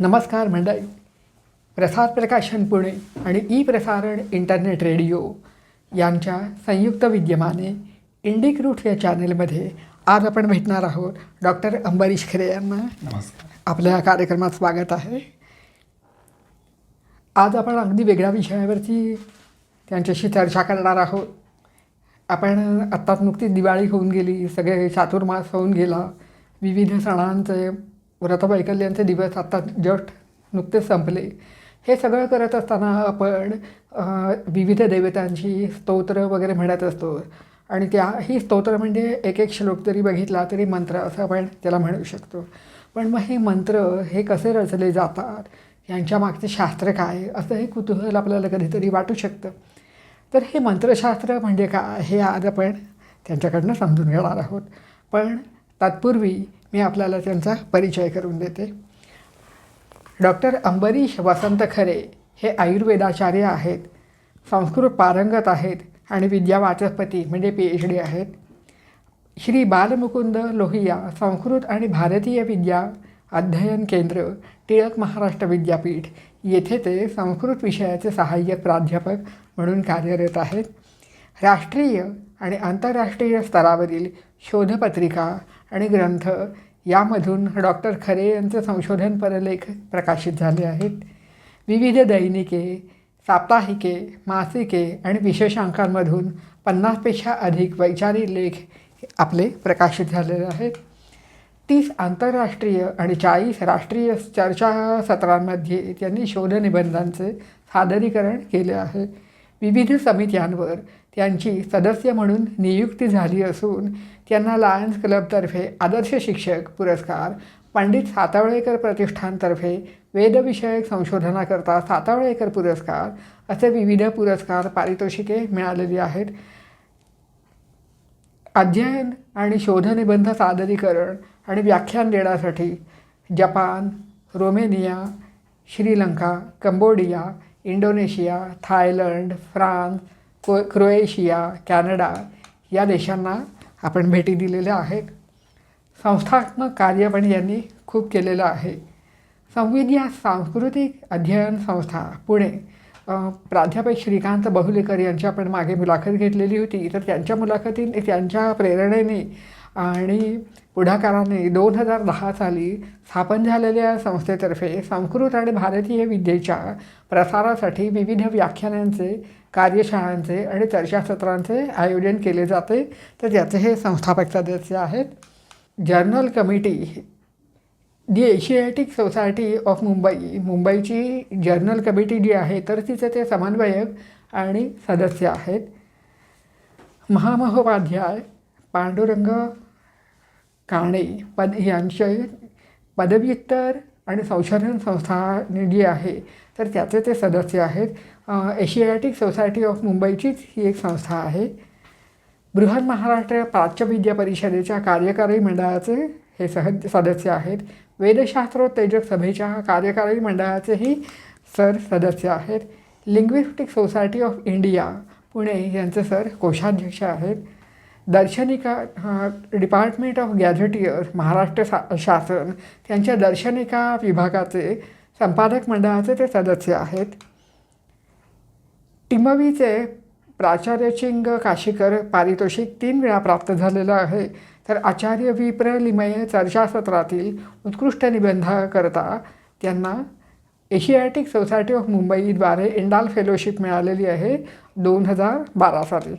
नमस्कार मंडळी. प्रसार प्रकाशन पुणे आणि ई प्रसारण इंटरनेट रेडिओ यांच्या संयुक्त विद्यमाने इंडिक रूट या चॅनेलमध्ये आज आपण भेटणार आहोत डॉक्टर अंबरीश खरे यांना. नमस्कार. आपल्या कार्यक्रमात स्वागत आहे. आज आपण अगदी वेगळ्या विषयावरती त्यांच्याशी चर्चा करणार आहोत. आपण आत्ताच नुकतीच दिवाळी होऊन गेली, सगळे चातुर्मास होऊन गेला, विविध सणांचे व्रतवैकल्यांचे दिवस आत्ता जस्ट नुकतेच संपले. हे सगळं करत असताना आपण विविध देवतांची स्तोत्र वगैरे म्हणत असतो आणि ही स्तोत्र म्हणजे एक एक श्लोक जरी बघितला तरी मंत्र असं आपण त्याला म्हणू शकतो. पण मग हे मंत्र हे कसे रचले जातात, यांच्या मागचे शास्त्र काय, असं हे कुतूहल आपल्याला कधीतरी वाटू शकतं. तर हे मंत्रशास्त्र म्हणजे काय हे आज आपण त्यांच्याकडनं समजून घेणार आहोत. पण तत्पूर्वी मी आपल्याला त्यांचा परिचय करून देते. डॉक्टर अंबरीश वसंत खरे हे आयुर्वेदाचार्य आहेत, संस्कृत पारंगत आहेत आणि विद्यावाचस्पती म्हणजे PhD आहेत. श्री बालमुकुंद लोहिया संस्कृत आणि भारतीय विद्या अध्ययन केंद्र, टिळक महाराष्ट्र विद्यापीठ येथे ते संस्कृत विषयाचे सहाय्यक प्राध्यापक म्हणून कार्यरत आहेत. राष्ट्रीय आणि आंतरराष्ट्रीय स्तरावरील शोधपत्रिका आणि ग्रंथ यामधून डॉक्टर खरे यांचे संशोधन परलेख प्रकाशित झाले आहेत. विविध दैनिके, साप्ताहिके, मासिके आणि विशेषांकांमधून 50पेक्षा अधिक वैचारिक लेख आपले प्रकाशित झालेले आहेत. 30 आंतरराष्ट्रीय आणि 40 राष्ट्रीय चर्चासत्रांमध्ये त्यांनी शोधनिबंधांचे सादरीकरण केले आहे. विविध समित्यांवर त्यांची सदस्य म्हणून नियुक्ती झाली असून त्यांना लायन्स क्लबतर्फे आदर्श शिक्षक पुरस्कार, पंडित सातवळेकर प्रतिष्ठानतर्फे वेदविषयक संशोधनाकरता सातवळेकर पुरस्कार असे विविध पुरस्कार, पारितोषिके मिळालेली आहेत. अध्ययन आणि शोधनिबंध सादरीकरण आणि व्याख्यान देण्यासाठी Japan, Romania, Sri Lanka, Cambodia, Indonesia, Thailand, France, Croatia, Canada या देशांना आपण भेटी दिलेल्या आहेत. संस्थात्मक कार्य पण यांनी खूप केलेलं आहे. संविद्या सांस्कृतिक अध्ययन संस्था पुणे, प्राध्यापक श्रीकांत बहुलेकर यांची आपण मागे मुलाखत घेतलेली होती. तर त्यांच्या मुलाखतीने, त्यांच्या प्रेरणेने आणि पुढाकाराने 2010 साली स्थापन झालेल्या संस्थेतर्फे संस्कृत आणि भारतीय विद्येच्या प्रसारासाठी विविध व्याख्यानांचे, कार्यशाळांचे आणि चर्चासत्रांचे आयोजन केले जाते. तर त्याचे हे संस्थापक सदस्य आहेत. Journal committee, the Asiatic society of Mumbai, मुंबईची जर्नल कमिटी जी आहे तर तिचे ते समन्वयक आणि सदस्य आहेत. महामहोपाध्याय पांडुरंग काणे यांचे पदव्युत्तर आणि संशोधन संस्था जी आहे तर त्याचे ते सदस्य आहेत. एशियाटिक सोसायटी ऑफ मुंबईचीच ही एक संस्था आहे. बृहन महाराष्ट्र प्राच्यविद्या परिषदेच्या कार्यकारी मंडळाचे हे सदस्य आहेत. वेदशास्त्रोत्तेजक सभेच्या कार्यकारी मंडळाचेही सदस्य आहेत. Linguistic society of India Pune यांचे कोषाध्यक्ष आहेत. Darshanika department of gazetteer Maharashtra शासन त्यांच्या दर्शनिका विभागाचे संपादक मंडळाचे ते सदस्य आहेत. टिमवीचे प्राचार्य चिंग काशीकर पारितोषिक 3 वेळा प्राप्त झालेलं आहे. तर आचार्य विप्रलिमय चर्चासत्रातील उत्कृष्ट निबंधाकरता त्यांना Asiatic society of मुंबईद्वारे Indal fellowship मिळालेली आहे 2012 साली.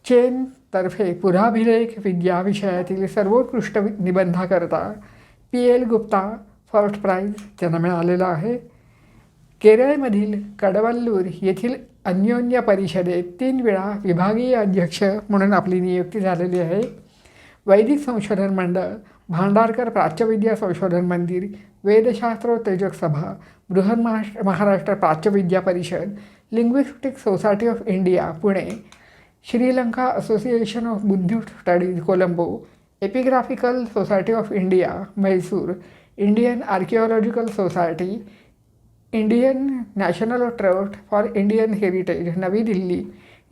चेनतर्फे पुराभिलेख विद्या विषयातील सर्वोत्कृष्ट निबंधाकरता PL गुप्ता फर्स्ट प्राईज त्यांना मिळालेला आहे. केरळमधील कडवल्लूर येथील अन्योन्य परिषदेत 3 वेळा विभागीय अध्यक्ष म्हणून आपली नियुक्ती झालेली आहे. वैदिक संशोधन मंडळ, भांडारकर प्राच्यविद्या संशोधन मंदिर, वेदशास्त्रोत्तेजक सभा, Brihan Maharashtra Prachyavidya Parishad, linguistic society of India Pune, Sri Lanka association of Buddhist studies Colombo, epigraphical society of India Mysore, Indian archaeological society, Indian national trust for Indian heritage Navi Delhi,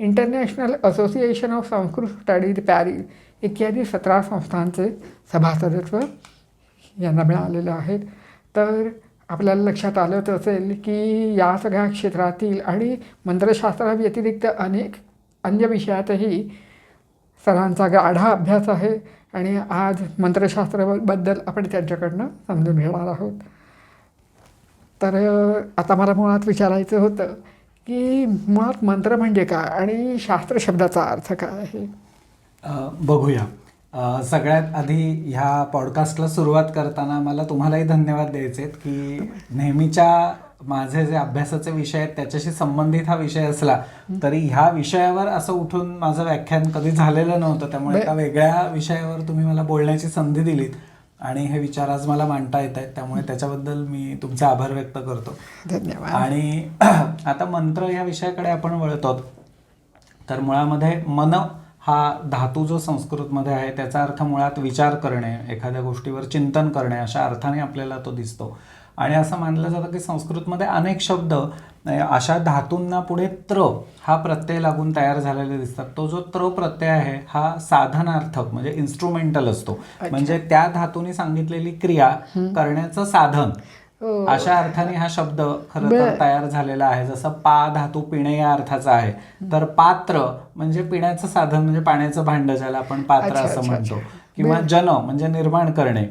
international association of Sanskrit studies Paris इत्यादी 17 संस्थांचे सभासदत्व यांना मिळालेलं आहेत. तर आपल्याला लक्षात आलंच असेल की या सगळ्या क्षेत्रातील आणि मंत्रशास्त्राव्यतिरिक्त अनेक अन्य विषयातही सरांचा गाढा अभ्यास आहे आणि आज मंत्रशास्त्राबद्दल आपण त्यांच्याकडनं समजून घेणार आहोत. तर आता मला मुळात विचारायचं होतं की मुळात मंत्र म्हणजे काय आणि शास्त्र शब्दाचा अर्थ काय आहे. बघूया. सगळ्यात आधी ह्या पॉडकास्टला सुरुवात करताना मला तुम्हालाही धन्यवाद द्यायचे आहेत की नेहमीच्या माझे जे अभ्यासाचे विषय आहेत त्याच्याशी संबंधित हा विषय असला तरी ह्या विषयावर असं उठून माझं व्याख्यान कधी झालेलं नव्हतं. त्यामुळे एका वेगळ्या विषयावर तुम्ही मला बोलण्याची संधी दिलीत आणि हे विचार आज मला मांडता येत आहेत, त्यामुळे त्याच्याबद्दल मी तुमचे आभार व्यक्त करतो. धन्यवाद. आणि आता मंत्र या विषयाकडे आपण वळतो. तर मुळामध्ये मन हा धातू जो संस्कृतमध्ये आहे त्याचा अर्थ मुळात विचार करणे, एखाद्या गोष्टीवर चिंतन करणे अशा अर्थाने आपल्याला तो दिसतो. आणि असं मानलं जातं की संस्कृतमध्ये अनेक शब्द अशा धातूंना पुढे त्र हा प्रत्यय लागून तयार झालेले दिसतात. तो जो त्र प्रत्यय आहे हा साधनार्थक म्हणजे इन्स्ट्रुमेंटल असतो. म्हणजे त्या धातूने सांगितलेली क्रिया करण्याचं साधन अशा अर्थाने हा शब्द खरं तर तयार झालेला आहे. जसं पा धातू पिणे या अर्थाचा आहे, तर पात्र म्हणजे पिण्याचं साधन म्हणजे पाण्याचं भांड ज्याला आपण पात्र असं म्हणतो. किंवा जन म्हणजे निर्माण करणे,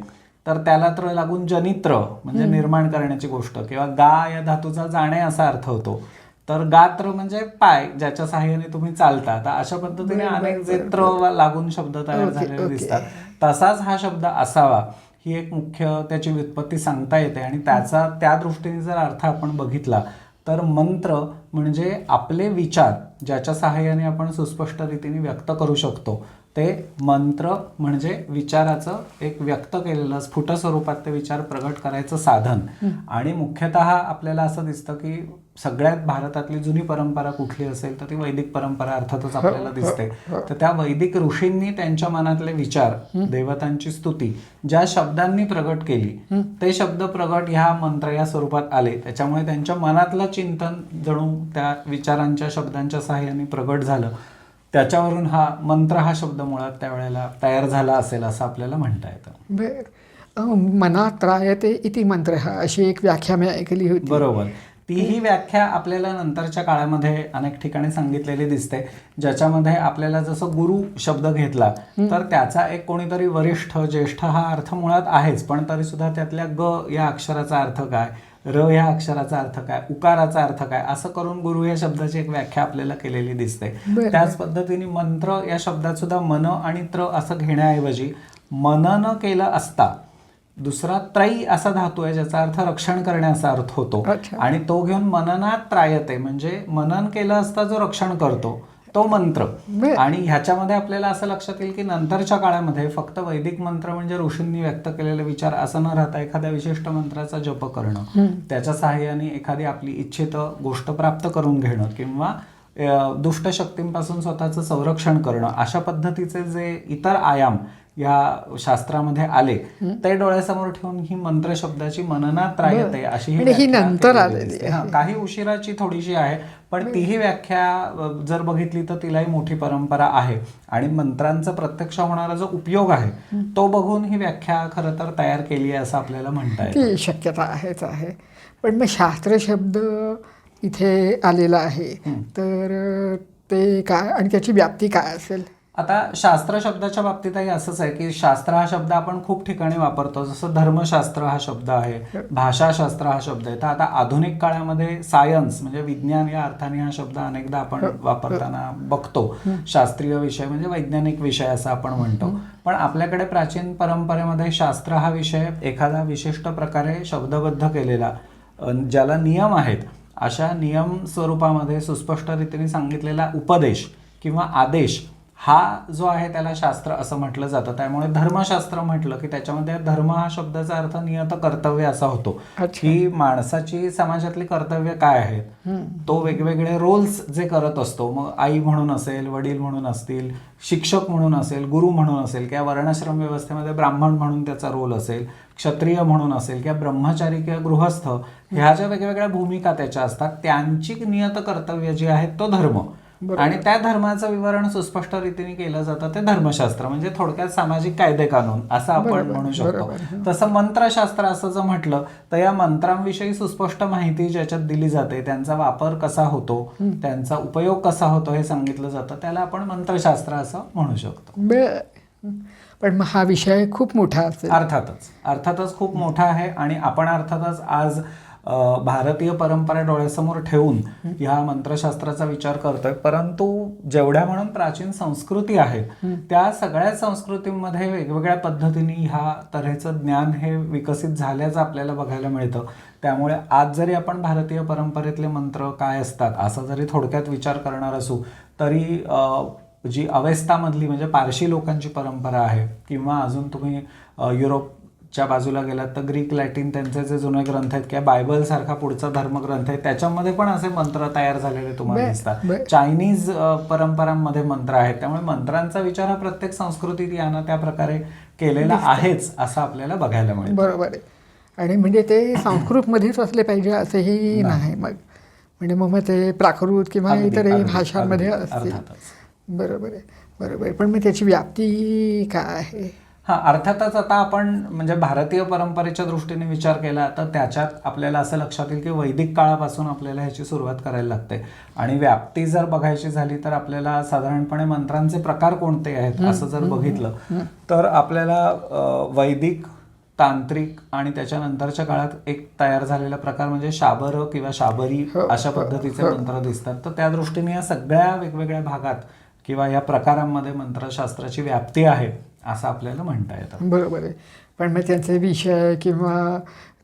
तर त्याला त्र लागून जनित्र म्हणजे निर्माण करण्याची गोष्ट. किंवा गा या धातूचा जाणे असा अर्थ होतो, तर गात्र म्हणजे पाय ज्याच्या साहाय्याने तुम्ही चालता. तर अशा पद्धतीने अनेक जे त्र लागून शब्द तयार झालेले दिसतात. तसाच हा शब्द असावा ही एक मुख्य त्याची व्युत्पत्ती सांगता येते. आणि त्याचा त्या दृष्टीने जर अर्थ आपण बघितला तर मंत्र म्हणजे आपले विचार ज्याच्या सहाय्याने आपण सुस्पष्ट रीतीने व्यक्त करू शकतो ते मंत्र म्हणजे विचाराचं एक व्यक्त केलेलं स्फुट स्वरूपात ते विचार प्रगट करायचं साधन. आणि मुख्यतः आपल्याला असं दिसतं की सगळ्यात भारतातली जुनी परंपरा कुठली असेल तर ती वैदिक परंपरा अर्थातच आपल्याला दिसते. तर त्या वैदिक ऋषींनी त्यांच्या मनातले विचार, देवतांची स्तुती ज्या शब्दांनी प्रगट केली ते शब्द प्रगट ह्या मंत्र या स्वरूपात आले. त्याच्यामुळे त्यांच्या मनातलं चिंतन जणू त्या विचारांच्या शब्दांच्या सहाय्याने प्रगट झालं. त्याच्यावरून हा मंत्र हा शब्द मुळात त्यावेळेला तयार झाला असेल असं आपल्याला म्हणता येतं. बरं, मनात त्रायते इति मंत्र हा अशी एक व्याख्या मी ऐकली होती. बरोबर. तीही व्याख्या आपल्याला नंतरच्या काळामध्ये अनेक ठिकाणी सांगितलेली दिसते, ज्याच्यामध्ये आपल्याला जसं गुरु शब्द घेतला तर त्याचा एक कोणीतरी वरिष्ठ ज्येष्ठ हा अर्थ मुळात आहेच, पण तरी सुद्धा त्यातल्या ग या अक्षराचा अर्थ काय, र या अक्षराचा अर्थ काय, उकाराचा अर्थ काय, असं करून गुरु या शब्दाची एक व्याख्या आपल्याला केलेली दिसते. त्याच पद्धतीने मंत्र या शब्दात सुद्धा मन आणि त्र असं घेण्याऐवजी मनन केलं असता दुसरा त्रयी असा धातू आहे ज्याचा अर्थ रक्षण करणे असा अर्थ होतो. आणि तो घेऊन मननात त्रायते म्हणजे मनन केलं असता जो रक्षण करतो तो मंत्र. आणि ह्याच्यामध्ये आपल्याला असं लक्षात येईल की नंतरच्या काळामध्ये फक्त वैदिक मंत्र म्हणजे ऋषींनी व्यक्त केलेले विचार असं न राहता एखाद्या विशिष्ट मंत्राचा जप करणं, त्याच्या सहाय्याने एखादी आपली इच्छित गोष्ट प्राप्त करून घेणं किंवा दुष्ट शक्तींपासून स्वतःचं संरक्षण करणं अशा पद्धतीचे जे इतर आयाम या शास्त्रामध्ये आले ते डोळ्यासमोर ठेवून ही मंत्र शब्दाची मननात त्रायते अशी ही नंतर आलेली. काही उशिराची थोडीशी आहे, पण तीही व्याख्या जर बघितली तर तिलाही मोठी परंपरा आहे. आणि मंत्रांचा प्रत्यक्ष होणारा जो उपयोग आहे तो बघून ही व्याख्या खरं तर तयार केली आहे असं आपल्याला म्हणता येईल. ती शक्यता आहेच आहे. पण मग शास्त्र शब्द इथे आलेला आहे तर ते काय आणि त्याची व्याप्ती काय असेल. आता शास्त्र शब्दाच्या बाबतीतही असंच आहे की शास्त्र हा शब्द आपण खूप ठिकाणी वापरतो. जसं धर्मशास्त्र हा शब्द आहे, भाषाशास्त्र हा शब्द आहे. तर आता आधुनिक काळामध्ये सायन्स म्हणजे विज्ञान या अर्थाने हा शब्द अनेकदा आपण वापरताना बघतो. शास्त्रीय विषय म्हणजे वैज्ञानिक विषय असं आपण म्हणतो. पण आपल्याकडे प्राचीन परंपरेमध्ये शास्त्र हा विषय एखादा विशिष्ट प्रकारे शब्दबद्ध केलेला ज्याला नियम आहेत अशा नियम स्वरूपामध्ये सुस्पष्ट रीतीने सांगितलेला उपदेश किंवा आदेश हा जो आहे त्याला शास्त्र असं म्हटलं जातं. त्यामुळे धर्मशास्त्र म्हटलं की त्याच्यामध्ये धर्म हा शब्दाचा अर्थ नियत कर्तव्य असा होतो की माणसाची समाजातली कर्तव्य काय आहेत, तो वेगवेगळे रोल्स जे करत असतो. मग आई म्हणून असेल, वडील म्हणून असतील, शिक्षक म्हणून असेल, गुरु म्हणून असेल किंवा वर्णाश्रम व्यवस्थेमध्ये ब्राह्मण म्हणून त्याचा रोल असेल, क्षत्रिय म्हणून असेल किंवा ब्रह्मचारी किंवा गृहस्थ ह्या ज्या वेगवेगळ्या भूमिका त्याच्या असतात त्यांची नियत कर्तव्य जी आहेत तो धर्म. आणि त्या धर्माचं विवरण सुस्पष्ट रीतीने केलं जातं ते धर्मशास्त्र, म्हणजे थोडक्यात सामाजिक कायदे कानून असं आपण म्हणू शकतो. तसं मंत्रशास्त्र असं जर म्हटलं तर या मंत्रांविषयी सुस्पष्ट माहिती ज्याच्यात दिली जाते, त्यांचा वापर कसा होतो, त्यांचा उपयोग कसा होतो हे सांगितलं जातं, त्याला आपण मंत्रशास्त्र असं म्हणू शकतो. पण मग हा विषय खूप मोठा असेल. अर्थातच खूप मोठा आहे आणि आपण अर्थातच आज भारतीय परंपरा डोळ्यासमोर ठेवून ह्या मंत्रशास्त्राचा विचार करतोय, परंतु जेवढ्या म्हणून प्राचीन संस्कृती आहेत त्या सगळ्या संस्कृतींमध्ये वेगवेगळ्या पद्धतीने ह्या तऱ्हेचं ज्ञान हे विकसित झाल्याचं आपल्याला बघायला मिळतं. त्यामुळे आज जरी आपण भारतीय परंपरेतले मंत्र काय असतात असं जरी थोडक्यात विचार करणार असू तरी जी अवेस्तामधली म्हणजे पारशी लोकांची परंपरा आहे किंवा अजून तुम्ही युरोपच्या बाजूला गेलात तर ग्रीक लॅटिन त्यांचे जे जुने ग्रंथ आहेत किंवा बायबल सारखा पुढचा धर्मग्रंथ आहे त्याच्यामध्ये पण असे मंत्र तयार झालेले तुम्हाला दिसतात. चायनीज परंपरांमध्ये मंत्र आहेत. त्यामुळे मंत्रांचा विचार हा प्रत्येक संस्कृतीत यानं त्या प्रकारे केलेला आहेच असं आपल्याला बघायला मिळेल. बरोबर आहे. आणि म्हणजे ते संस्कृतमध्येच असले पाहिजे असंही नाही, म्हणजे मग ते प्राकृत किंवा इतर भाषांमध्ये असतील. बरोबर आहे. पण मग त्याची व्याप्ती काय आहे? अर्थातच आता आपण म्हणजे भारतीय परंपरेच्या दृष्टीने विचार केला तर त्याच्यात आपल्याला असं लक्षात येईल की वैदिक काळापासून आपल्याला ह्याची सुरुवात करायला लागते. आणि व्याप्ती जर बघायची झाली तर आपल्याला साधारणपणे मंत्रांचे प्रकार कोणते आहेत असं जर बघितलं तर आपल्याला वैदिक, तांत्रिक आणि त्याच्यानंतरच्या काळात एक तयार झालेला प्रकार म्हणजे शाबर किंवा शाबरी अशा पद्धतीचे मंत्र दिसतात. तर त्या दृष्टीने या सगळ्या वेगवेगळ्या भागात किंवा या प्रकारांमध्ये मंत्रशास्त्राची व्याप्ती आहे असं आपल्याला म्हणता येतं. बरोबर आहे. पण मग त्यांचे विषय किंवा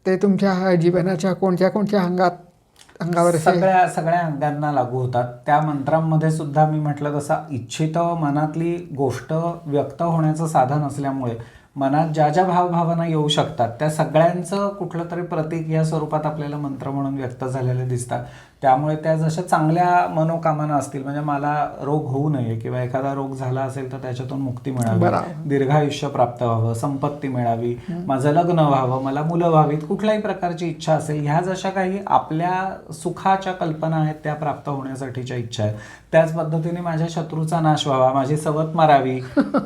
ते तुमच्या जीवनाच्या कोणत्या कोणत्या अंगावर सगळ्या अंगांना लागू होतात. त्या मंत्रांमध्ये सुद्धा मी म्हटलं तसं इच्छित मनातली गोष्ट व्यक्त होण्याचं साधन असल्यामुळे मनात ज्या ज्या भावभावना येऊ शकतात त्या सगळ्यांचं कुठलं तरी प्रतीक या स्वरूपात आपल्याला मंत्र म्हणून व्यक्त झालेले दिसतात. त्यामुळे त्या जशा चांगल्या मनोकामना असतील म्हणजे मला रोग होऊ नये किंवा एखादा रोग झाला असेल तर त्याच्यातून मुक्ती मिळावी, दीर्घायुष्य प्राप्त व्हावं, संपत्ती मिळावी, माझं लग्न व्हावं, मला मुलं व्हावीत, कुठल्याही प्रकारची इच्छा असेल, ह्या जशा काही आपल्या सुखाच्या कल्पना आहेत त्या प्राप्त होण्यासाठीच्या इच्छा आहेत. त्याच पद्धतीने माझ्या शत्रूचा नाश व्हावा, माझी सवत मारावी,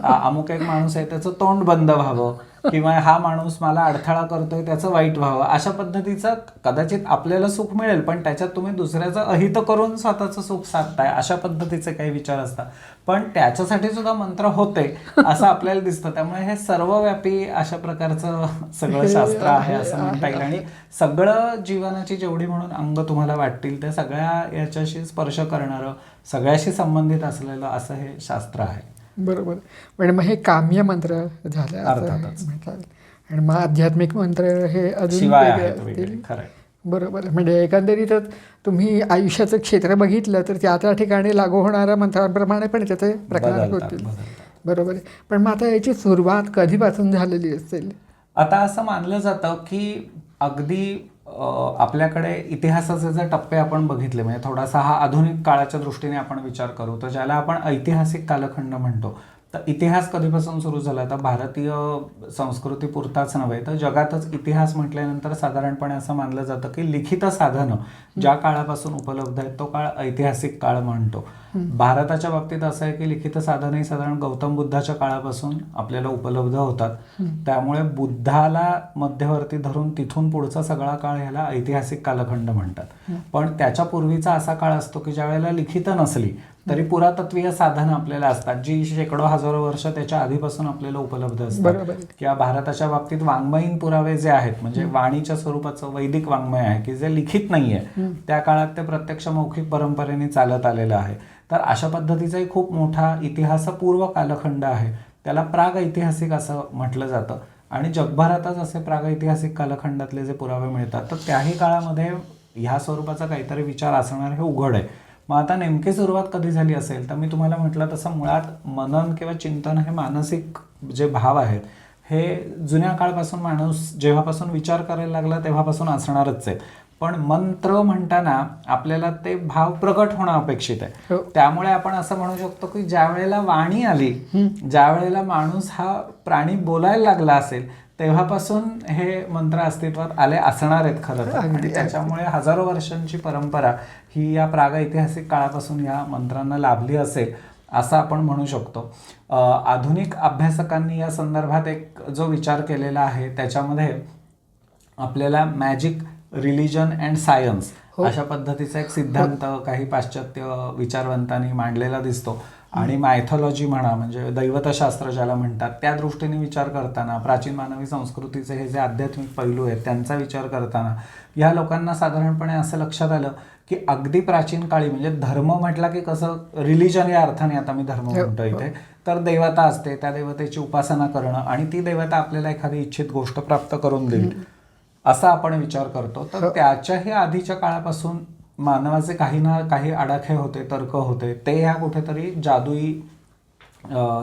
अमुक एक माणूस आहे त्याचं तोंड बंद व्हावं किंवा हा माणूस मला अडथळा करतोय त्याचं वाईट व्हावं, अशा पद्धतीचं कदाचित आपल्याला सुख मिळेल पण त्याच्यात तुम्ही दुसऱ्याचं अहित करून स्वतःचं सुख साधताय अशा पद्धतीचे काही विचार असतात. पण त्याच्यासाठी सुद्धा मंत्र होते असं आपल्याला दिसतं. त्यामुळे हे सर्वव्यापी अशा प्रकारचं सगळं शास्त्र आहे असं म्हणता येईल. आणि सगळं जीवनाची जेवढी म्हणून अंग तुम्हाला वाटतील त्या सगळ्या याच्याशी स्पर्श करणारं, सगळ्याशी संबंधित असलेलं असं हे शास्त्र आहे. बरोबर. म्हणजे मग हे काम्य मंत्र झाले म्हणतात आणि मग आध्यात्मिक मंत्र हे अजून असतील. बरोबर. म्हणजे एकंदरीतच तुम्ही आयुष्याचं क्षेत्र बघितलं तर त्या त्या ठिकाणी लागू होणाऱ्या मंत्रांप्रमाणे पण त्याचे प्रकार होतील. बरोबर आहे. पण मग आता याची सुरुवात कधीपासून झालेली असेल? आता असं मानलं जातं की अगदी आपल्याकडे इतिहासाचे जर टप्पे आपण बघितले म्हणजे थोडासा हा आधुनिक काळाच्या दृष्टीने आपण विचार करू तर ज्याला आपण ऐतिहासिक कालखंड म्हणतो. तर इतिहास कधीपासून सुरू झाला तर भारतीय संस्कृती पुरताच नव्हे तर जगातच इतिहास म्हटल्यानंतर साधारणपणे असं मानलं जातं की लिखित साधनं ज्या काळापासून उपलब्ध आहेत तो काळ ऐतिहासिक काळ म्हणतो. भारताच्या बाबतीत असं आहे की लिखित साधनही साधारण गौतम बुद्धाच्या काळापासून आपल्याला उपलब्ध होतात. त्यामुळे बुद्धाला मध्यवर्ती धरून तिथून पुढचा सगळा काळ ह्याला ऐतिहासिक कालखंड म्हणतात. पण त्याच्या पूर्वीचा असा काळ असतो की ज्या वेळेला लिखित नसली तरी पुरातत्वीय साधनं आपल्याला असतात जी शेकडो हजारो वर्ष त्याच्या आधीपासून आपल्याला उपलब्ध असतात. किंवा भारताच्या बाबतीत वाङ्मयीन पुरावे जे आहेत म्हणजे वाणीच्या स्वरूपाचं वैदिक वाङ्मय आहे की जे लिखित नाहीये त्या काळात ते प्रत्यक्ष मौखिक परंपरेने चालत आलेलं आहे. तर अशा पद्धतीचाही खूप मोठा इतिहासपूर्व कालखंड आहे. त्याला प्राग ऐतिहासिक असं म्हटलं जातं. आणि जगभरातच असे प्रागैतिहासिक कालखंडातले जे पुरावे मिळतात तर त्याही काळामध्ये ह्या स्वरूपाचा काहीतरी विचार असणार हे उघड आहे. मग आता नेमकी सुरुवात कधी झाली असेल तर मी तुम्हाला म्हटलं तसं मुळात मनन किंवा चिंतन हे मानसिक जे भाव आहेत हे जुन्या काळापासून माणूस जेव्हापासून विचार करायला लागला तेव्हापासून असणारच आहे. पण मंत्र म्हणताना आपल्याला ते भाव प्रकट होणं अपेक्षित आहे. हो. त्यामुळे आपण असं म्हणू शकतो की ज्या वेळेला वाणी आली, ज्या वेळेला माणूस हा प्राणी बोलायला लागला असेल, तेव्हापासून हे मंत्र अस्तित्वात आले असणार आहेत खरं तर. आणि त्याच्यामुळे हजारो वर्षांची परंपरा ही या प्रागैतिहासिक काळापासून या मंत्रांना लाभली असेल असं आपण म्हणू शकतो. आधुनिक अभ्यासकांनी या संदर्भात एक जो विचार केलेला आहे त्याच्यामध्ये आपल्याला मॅजिक, रिलिजन अँड सायन्स अशा पद्धतीचा एक सिद्धांत काही पाश्चात्य विचारवंतांनी मांडलेला दिसतो. आणि मायथॉलॉजी म्हणा, म्हणजे दैवतशास्त्र ज्याला म्हणतात, त्या दृष्टीने विचार करताना प्राचीन मानवी संस्कृतीचे हे जे आध्यात्मिक पैलू आहेत त्यांचा विचार करताना या लोकांना साधारणपणे असं लक्षात आलं की अगदी प्राचीन काळी, म्हणजे धर्म म्हटला की कसं रिलिजन या अर्थाने आता मी धर्म म्हणतो इथे, तर देवता असते, त्या देवतेची उपासना करणं आणि ती देवता आपल्याला एखादी इच्छित गोष्ट प्राप्त करून देईल असा आपण विचार करतो. तर त्याच्याही आधीच्या काळापासून मानवाचे काही ना काही आडाखे होते, तर्क होते, ते ह्या कुठेतरी जादुई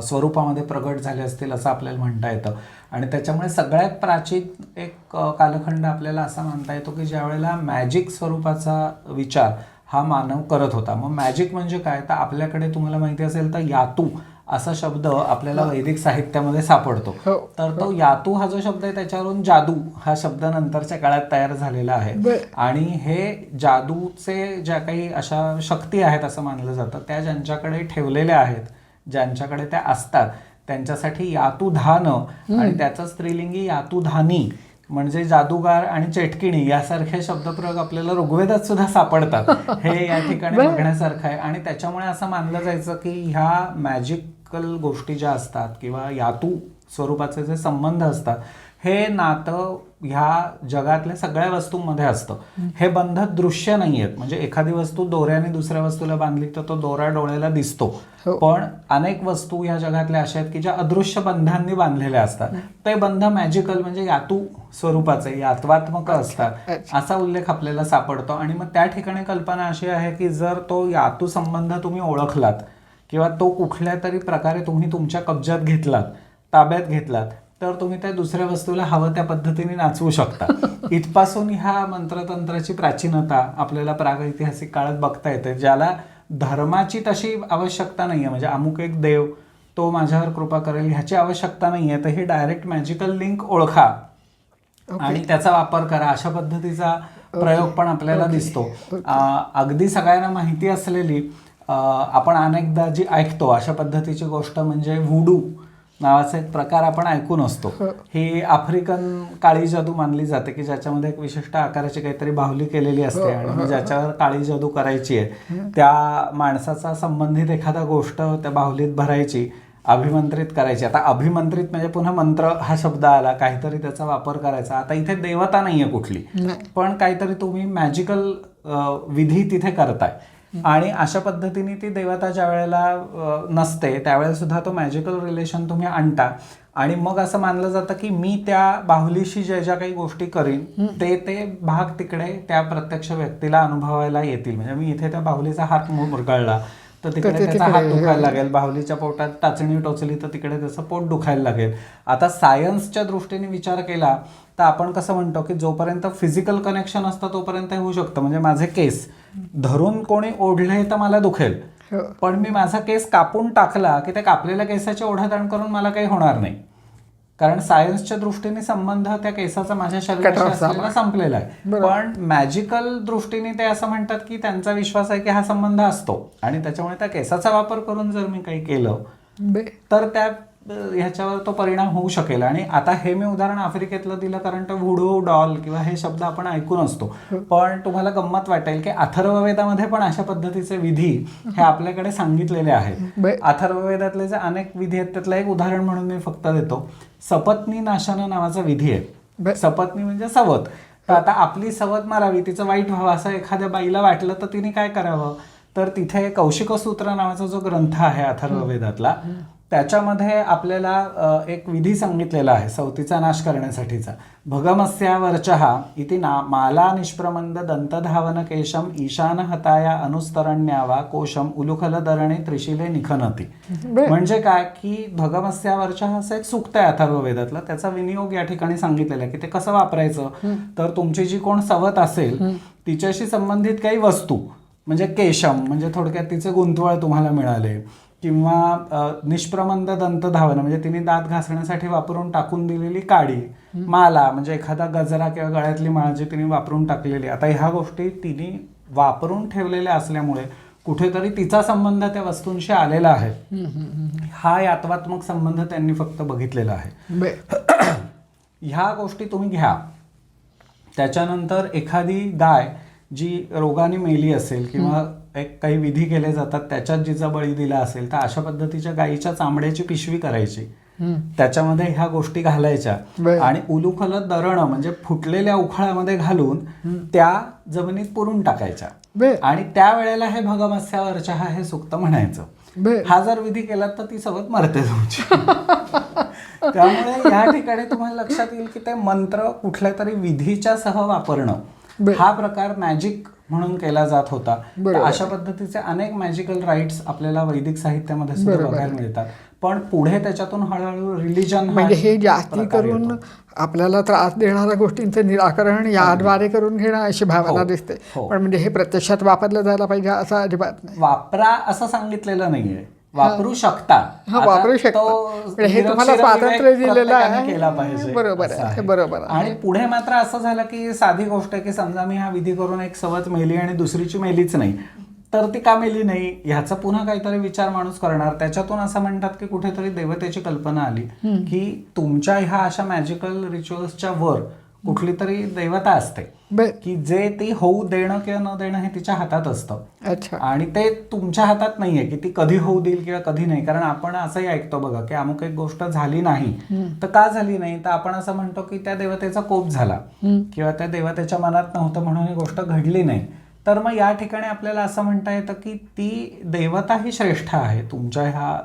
स्वरूपामध्ये प्रगट झाले असतील असं आपल्याला म्हणता येतं. आणि त्याच्यामुळे सगळ्यात प्राचीन एक कालखंड आपल्याला असा मानता येतो की ज्या वेळेला मॅजिक स्वरूपाचा विचार हा मानव करत होता. मग मॅजिक म्हणजे काय, तर आपल्याकडे तुम्हाला माहिती असेल तर यातू असा शब्द आपल्याला वैदिक साहित्यामध्ये सापडतो. तर तो यातू हा जो शब्द आहे त्याच्यावरून जादू हा शब्द नंतरच्या काळात तयार झालेला आहे. आणि हे जादूचे ज्या काही अशा शक्ती आहेत असं मानलं जातं, त्या ज्यांच्याकडे ठेवलेल्या आहेत, ज्यांच्याकडे त्या असतात, त्यांच्यासाठी यातुधान आणि त्याचं स्त्रीलिंगी यातुधानी म्हणजे जादूगार आणि चेटकिणी यासारखे शब्दप्रयोग आपल्याला ऋग्वेदात सुद्धा सापडतात. हे या ठिकाणी बघण्यासारखं आहे. आणि त्याच्यामुळे असं मानलं जायचं की ह्या मॅजिकल गोष्टी ज्या असतात किंवा यातू स्वरूपाचे जे संबंध असतात, हे नातं ह्या जगातल्या सगळ्या वस्तूंमध्ये असतं. हे बंध दृश्य नाही आहेत, म्हणजे एखादी वस्तू दोऱ्याने दुसऱ्या वस्तूला बांधली तर तो दोरा डोळ्याला दिसतो, पण अनेक वस्तू ह्या जगातल्या अशा आहेत की ज्या अदृश्य बंधांनी बांधलेल्या असतात. ते बंध मॅजिकल म्हणजे यातू स्वरूपाचे, यात्वात्मक असतात असा उल्लेख आपल्याला सापडतो. आणि मग त्या ठिकाणी कल्पना अशी आहे की जर तो यातू संबंध तुम्ही ओळखलात किंवा तो कुठल्या तरी प्रकारे तुम्ही तुमच्या कब्जात घेतलात, ताब्यात घेतलात, तर तुम्ही त्या दुसऱ्या वस्तूला हवं त्या पद्धतीने नाचवू शकता. इथपासून ह्या मंत्रतंत्राची प्राचीनता आपल्याला प्रागैतिहासिक काळात बघता येते, ज्याला धर्माची तशी आवश्यकता नाहीये, म्हणजे अमुक एक देव तो माझ्यावर कृपा करेल ह्याची आवश्यकता नाहीये. तर ही डायरेक्ट मॅजिकल लिंक ओळखा आणि त्याचा वापर करा, अशा पद्धतीचा प्रयोग पण आपल्याला दिसतो. अगदी सगळ्यांना माहिती असलेली आपण अनेकदा जी ऐकतो अशा पद्धतीची गोष्ट म्हणजे वुडू नावाचा एक प्रकार आपण ऐकून असतो. ही आफ्रिकन काळी जादू मानली जाते की ज्याच्यामध्ये एक विशिष्ट आकाराची काहीतरी बाहुली केलेली असते आणि ज्याच्यावर काळी जादू करायची आहे, त्या माणसाचा संबंधित एखादा गोष्ट त्या बाहुलीत भरायची, अभिमंत्रित करायची. आता अभिमंत्रित म्हणजे पुन्हा मंत्र हा शब्द आला, काहीतरी त्याचा वापर करायचा. आता इथे देवता नाहीये कुठली, पण काहीतरी तुम्ही मॅजिकल विधी तिथे करताय आणि अशा पद्धतीने ती देवता ज्या वेळेला नसते त्यावेळेला सुद्धा तो मॅजिकल रिलेशन तुम्ही आणता. आणि मग असं मानलं जातं की मी त्या बाहुलीशी ज्या ज्या काही गोष्टी करीन ते भाग तिकडे त्या प्रत्यक्ष व्यक्तीला अनुभवायला येतील. म्हणजे मी इथे त्या बाहुलीचा हात मुरगळला तर तिकडे त्याचा हात दुखायला लागेल, बाहुलीच्या पोटात टाचणी टोचली तर तिकडे त्याचं पोट दुखायला लागेल. आता सायन्सच्या दृष्टीने विचार केला तर आपण कसं म्हणतो की जोपर्यंत फिजिकल कनेक्शन असतं तोपर्यंत होऊ शकतं. म्हणजे माझे केस धरून कोणी ओढले तर मला दुखेल, पण मी माझा केस कापून टाकला की त्या कापलेल्या केसाची ओढाताण करून मला काही होणार नाही, कारण सायन्सच्या दृष्टीने संबंध त्या केसाचा माझ्या शरीराशी असलेला संपलेला आहे. पण मॅजिकल दृष्टीने ते असं म्हणतात की त्यांचा विश्वास आहे की हा संबंध असतो आणि त्याच्यामुळे त्या केसाचा वापर करून जर मी काही केलं तर त्या ह्याच्यावर तो परिणाम होऊ शकेल. आणि आता हे मी उदाहरण आफ्रिकेतलं दिलं कारण तो वुडू डॉल किंवा हे शब्द आपण ऐकून असतो, पण तुम्हाला गंमत वाटेल की अथर्ववेदामध्ये पण अशा पद्धतीचे विधी हे आपल्याकडे सांगितलेले आहेत. अथर्ववेदातले जे अनेक विधी आहेत त्यातलं एक उदाहरण म्हणून मी फक्त देतो. सपत्नी नाशनं नावाचा विधी आहे. सपत्नी म्हणजे सवत. तर आता आपली सवत मारावी, तिचं वाईट व्हावं असं एखाद्या बाईला वाटलं तर तिने काय करावं, तर तिथे कौशिकसूत्र नावाचा जो ग्रंथ आहे अथर्ववेदातला त्याच्यामध्ये आपल्याला एक विधी सांगितलेला आहे सवतीचा नाश करण्यासाठीचा. भगमस्यावरचः इति माला निष्प्रमंद दंतधावन केशम ईशान हताया अनुस्तरण्यावा कोशम उलुखल दरणे त्रिशिले निखनती. म्हणजे काय की भगमस्यावरचः असं एक सूक्त आहे अथर्ववेदातलं, त्याचा विनियोग या ठिकाणी सांगितलेला आहे की ते कसं वापरायचं. तर तुमची जी कोण सवत असेल तिच्याशी संबंधित काही वस्तू म्हणजे केशम म्हणजे थोडक्यात तिचे गुंतवळ तुम्हाला मिळाले, किंवा निष्प्रमंद दंतधावन म्हणजे तिने दात घासण्यासाठी वापरून टाकून दिलेली काडी, माला म्हणजे एखादा गजरा किंवा गळ्यातली माळ जी तिने वापरून टाकलेली. आता ह्या गोष्टी तिने वापरून ठेवलेल्या असल्यामुळे कुठेतरी तिचा संबंध त्या वस्तूंशी आलेला आहे. हा यात्वात्मक संबंध त्यांनी फक्त बघितलेला आहे. ह्या गोष्टी तुम्ही घ्या. त्याच्यानंतर एखादी गाय जी रोगाने मेली असेल किंवा एक काही विधी केले जातात त्याच्यात जिचा बळी दिला असेल तर अशा पद्धतीच्या गायीच्या चामड्याची पिशवी करायची, त्याच्यामध्ये ह्या गोष्टी घालायच्या आणि उलुखल दरणं म्हणजे फुटलेल्या उखाळ्यामध्ये घालून त्या जमिनीत पुरून टाकायच्या आणि त्यावेळेला हे भगमस्यावरच्या हे सुक्त म्हणायचं. हा जर विधी केला तर ती सवत मरते तुमची. त्यामुळे या ठिकाणी तुम्हाला लक्षात येईल की ते मंत्र कुठल्या तरी विधीच्या सह वापरणं हा प्रकार मॅजिक म्हणून केला जात होता. अशा पद्धतीचे अनेक मॅजिकल राईट्स आपल्याला वैदिक साहित्यामध्ये सुद्धा बघायला मिळतात. पण पुढे त्याच्यातून हळूहळू रिलिजन म्हणजे हे जास्ती करून आपल्याला त्रास देणाऱ्या गोष्टींचं निराकरण याद्वारे करून घेणं अशी भावना दिसते. पण म्हणजे हे प्रत्यक्षात वापरलं जायला पाहिजे असं अजिबात नाही. वापरा असं सांगितलेलं नाहीये, वापरू शकता. वापरू शकता, हे तुम्हाला स्वातंत्र्य दिलेलं आहे, केला पाहिजे. बरोबर आहे, बरोबर आहे. आणि पुढे मात्र असं झालं की साधी गोष्ट आहे की समजा मी हा विधी करून एक सवत मेली आणि दुसरीची मेलीच नाही, तर ती का मेली नाही ह्याचा पुन्हा काहीतरी विचार माणूस करणार. त्याच्यातून असं म्हणतात की कुठेतरी देवतेची कल्पना आली की तुमच्या ह्या अशा मॅजिकल रिच्युअल्सच्या वर कुठली तरी देवता असते की जे ती होऊ देणं किंवा न देणं हे तिच्या हातात असतं आणि ते तुमच्या हातात नाहीये की ती कधी होऊ देईल किंवा कधी नाही. कारण आपण असंही ऐकतो बघा की अमुक एक गोष्ट झाली नाही तर का झाली नाही तर आपण असं म्हणतो की त्या देवतेचा कोप झाला किंवा त्या देवतेच्या मनात नव्हतं म्हणून ही गोष्ट घडली नाही. तर मग या ठिकाणी आपल्याला असं म्हणता येतं की ती देवता ही श्रेष्ठ आहे तुमच्या ह्या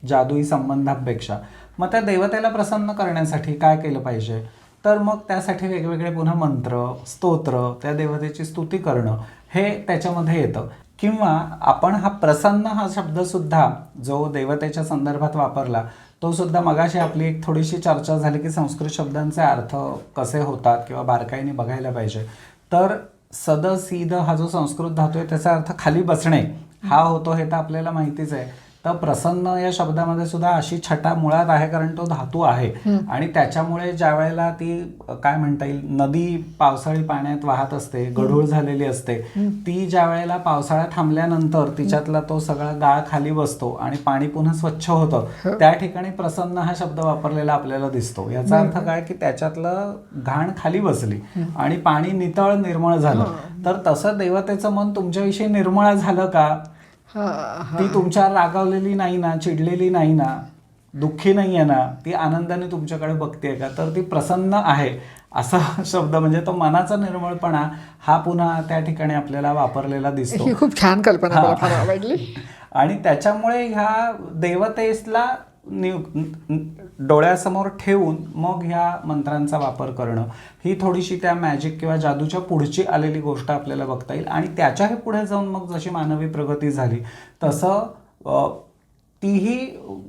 जादुई संबंधापेक्षा. मग त्या देवतेला प्रसन्न करण्यासाठी काय केलं पाहिजे तर मग त्यासाठी वेगवेगळे पुन्हा मंत्र स्तोत्र त्या देवतेची स्तुती करणं हे त्याच्यामध्ये येतं. किंवा आपण हा प्रसन्न हा शब्द सुद्धा जो देवतेच्या संदर्भात वापरला तो सुद्धा मगाशी आपली एक थोडीशी चर्चा झाली की संस्कृत शब्दांचे अर्थ कसे होतात किंवा बारकाईने बघायला पाहिजे. तर सद सीद हा जो संस्कृत धातू आहे त्याचा अर्थ खाली बसणे हा होतो हे तर आपल्याला माहितीच आहे. तर प्रसन्न या शब्दामध्ये सुद्धा अशी छटा मुळात आहे कारण तो धातू आहे आणि त्याच्यामुळे ज्या वेळेला ती काय म्हणता येईल नदी पावसाळी पाण्यात वाहत असते गढूळ झालेली असते ती ज्या वेळेला पावसाळा थांबल्यानंतर तिच्यातला तो सगळा गाळ खाली बसतो आणि पाणी पुन्हा स्वच्छ होतं त्या ठिकाणी प्रसन्न हा शब्द वापरलेला आपल्याला दिसतो. याचा अर्थ काय की त्याच्यातलं घाण खाली बसली आणि पाणी नितळ निर्मळ झालं. तर तसं देवतेचं मन तुमच्याविषयी निर्मळ झालं का, ती तुमच्यावर रागावलेली नाही ना, चिडलेली नाही ना, दुःखी नाही आहे ना, ती आनंदाने तुमच्याकडे बघते का, तर ती प्रसन्न आहे असा शब्द म्हणजे तो मनाचा निर्मळपणा हा पुन्हा त्या ठिकाणी आपल्याला वापरलेला दिसतो. ही खूप छान कल्पना मला फार आवडली. आणि त्याच्यामुळे ह्या देवतेला डोळ्यासमोर ठेवून मग ह्या मंत्रांचा वापर करणं ही थोडीशी त्या मॅजिक किंवा जादूच्या पुढची आलेली गोष्ट आपल्याला बघता येईल. आणि त्याच्याही पुढे जाऊन मग जशी मानवी प्रगती झाली तसं तीही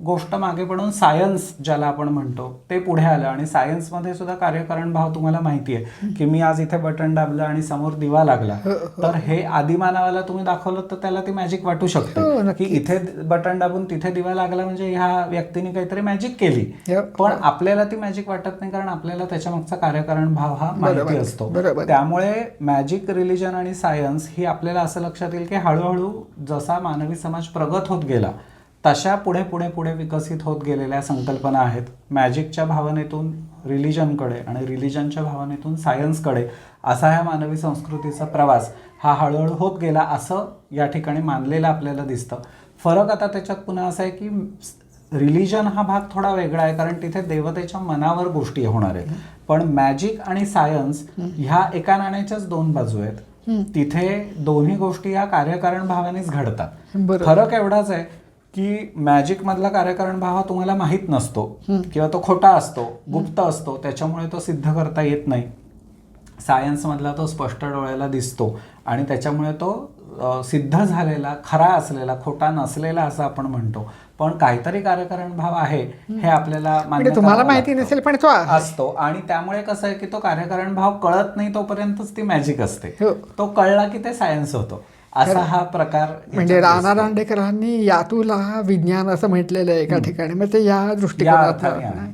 गोष्ट मागे पडून सायन्स ज्याला आपण म्हणतो ते पुढे आलं. आणि सायन्समध्ये सुद्धा कार्यकारण भाव तुम्हाला माहिती आहे की मी आज इथे बटन दाबलं आणि समोर दिवा लागला तर हे आदिमानवाला तुम्ही दाखवलं तर त्याला ती मॅजिक वाटू शकते की इथे बटन दाबून तिथे दिवा लागला म्हणजे ह्या व्यक्तीने काहीतरी मॅजिक केली. पण आपल्याला ती मॅजिक वाटत नाही कारण आपल्याला त्याच्या मागचा कार्यकारण भाव हा माहिती असतो. त्यामुळे मॅजिक रिलिजन आणि सायन्स ही आपल्याला असं लक्षात येईल की हळूहळू जसा मानवी समाज प्रगत होत गेला तशा पुढे पुढे पुढे विकसित होत गेलेल्या संकल्पना आहेत. मॅजिकच्या भावनेतून रिलिजनकडे आणि रिलिजनच्या भावनेतून सायन्सकडे असा ह्या मानवी संस्कृतीचा प्रवास हा हळूहळू होत गेला असं या ठिकाणी मानलेलं आपल्याला दिसतं. फरक आता त्याच्यात पुन्हा असा आहे की रिलिजन हा भाग थोडा वेगळा आहे कारण तिथे देवतेच्या मनावर गोष्टी होणार आहेत. पण मॅजिक आणि सायन्स ह्या एका नाण्याच्याच दोन बाजू आहेत. तिथे दोन्ही गोष्टी या कार्यकारण भावानेच घडतात. फरक एवढाच आहे की मॅजिक मधला कार्यकारण भाव हा तुम्हाला माहीत नसतो किंवा तो खोटा असतो, गुप्त असतो, त्याच्यामुळे तो सिद्ध करता येत नाही. सायन्स मधला तो स्पष्ट डोळ्याला दिसतो आणि त्याच्यामुळे तो सिद्ध झालेला, खरा असलेला, खोटा नसलेला असं आपण म्हणतो. पण काहीतरी कार्यकारण भाव आहे हे आपल्याला मान्य म्हणजे तुम्हाला करावं माहिती लागतं. नसेल पण तो आहे. असतो. आणि त्यामुळे कसं आहे की तो कार्यकारण भाव कळत नाही तोपर्यंतच ती मॅजिक असते. हो. तो कळला की ते सायन्स होतो. असा हा प्रकार म्हणजे याच्यात राणा दिसतो. दांडेकरांनी यातूला विज्ञान असं म्हटलेलं आहे एका ठिकाणी. मग ते या या दृष्टिकोनात अर्थाने आहे.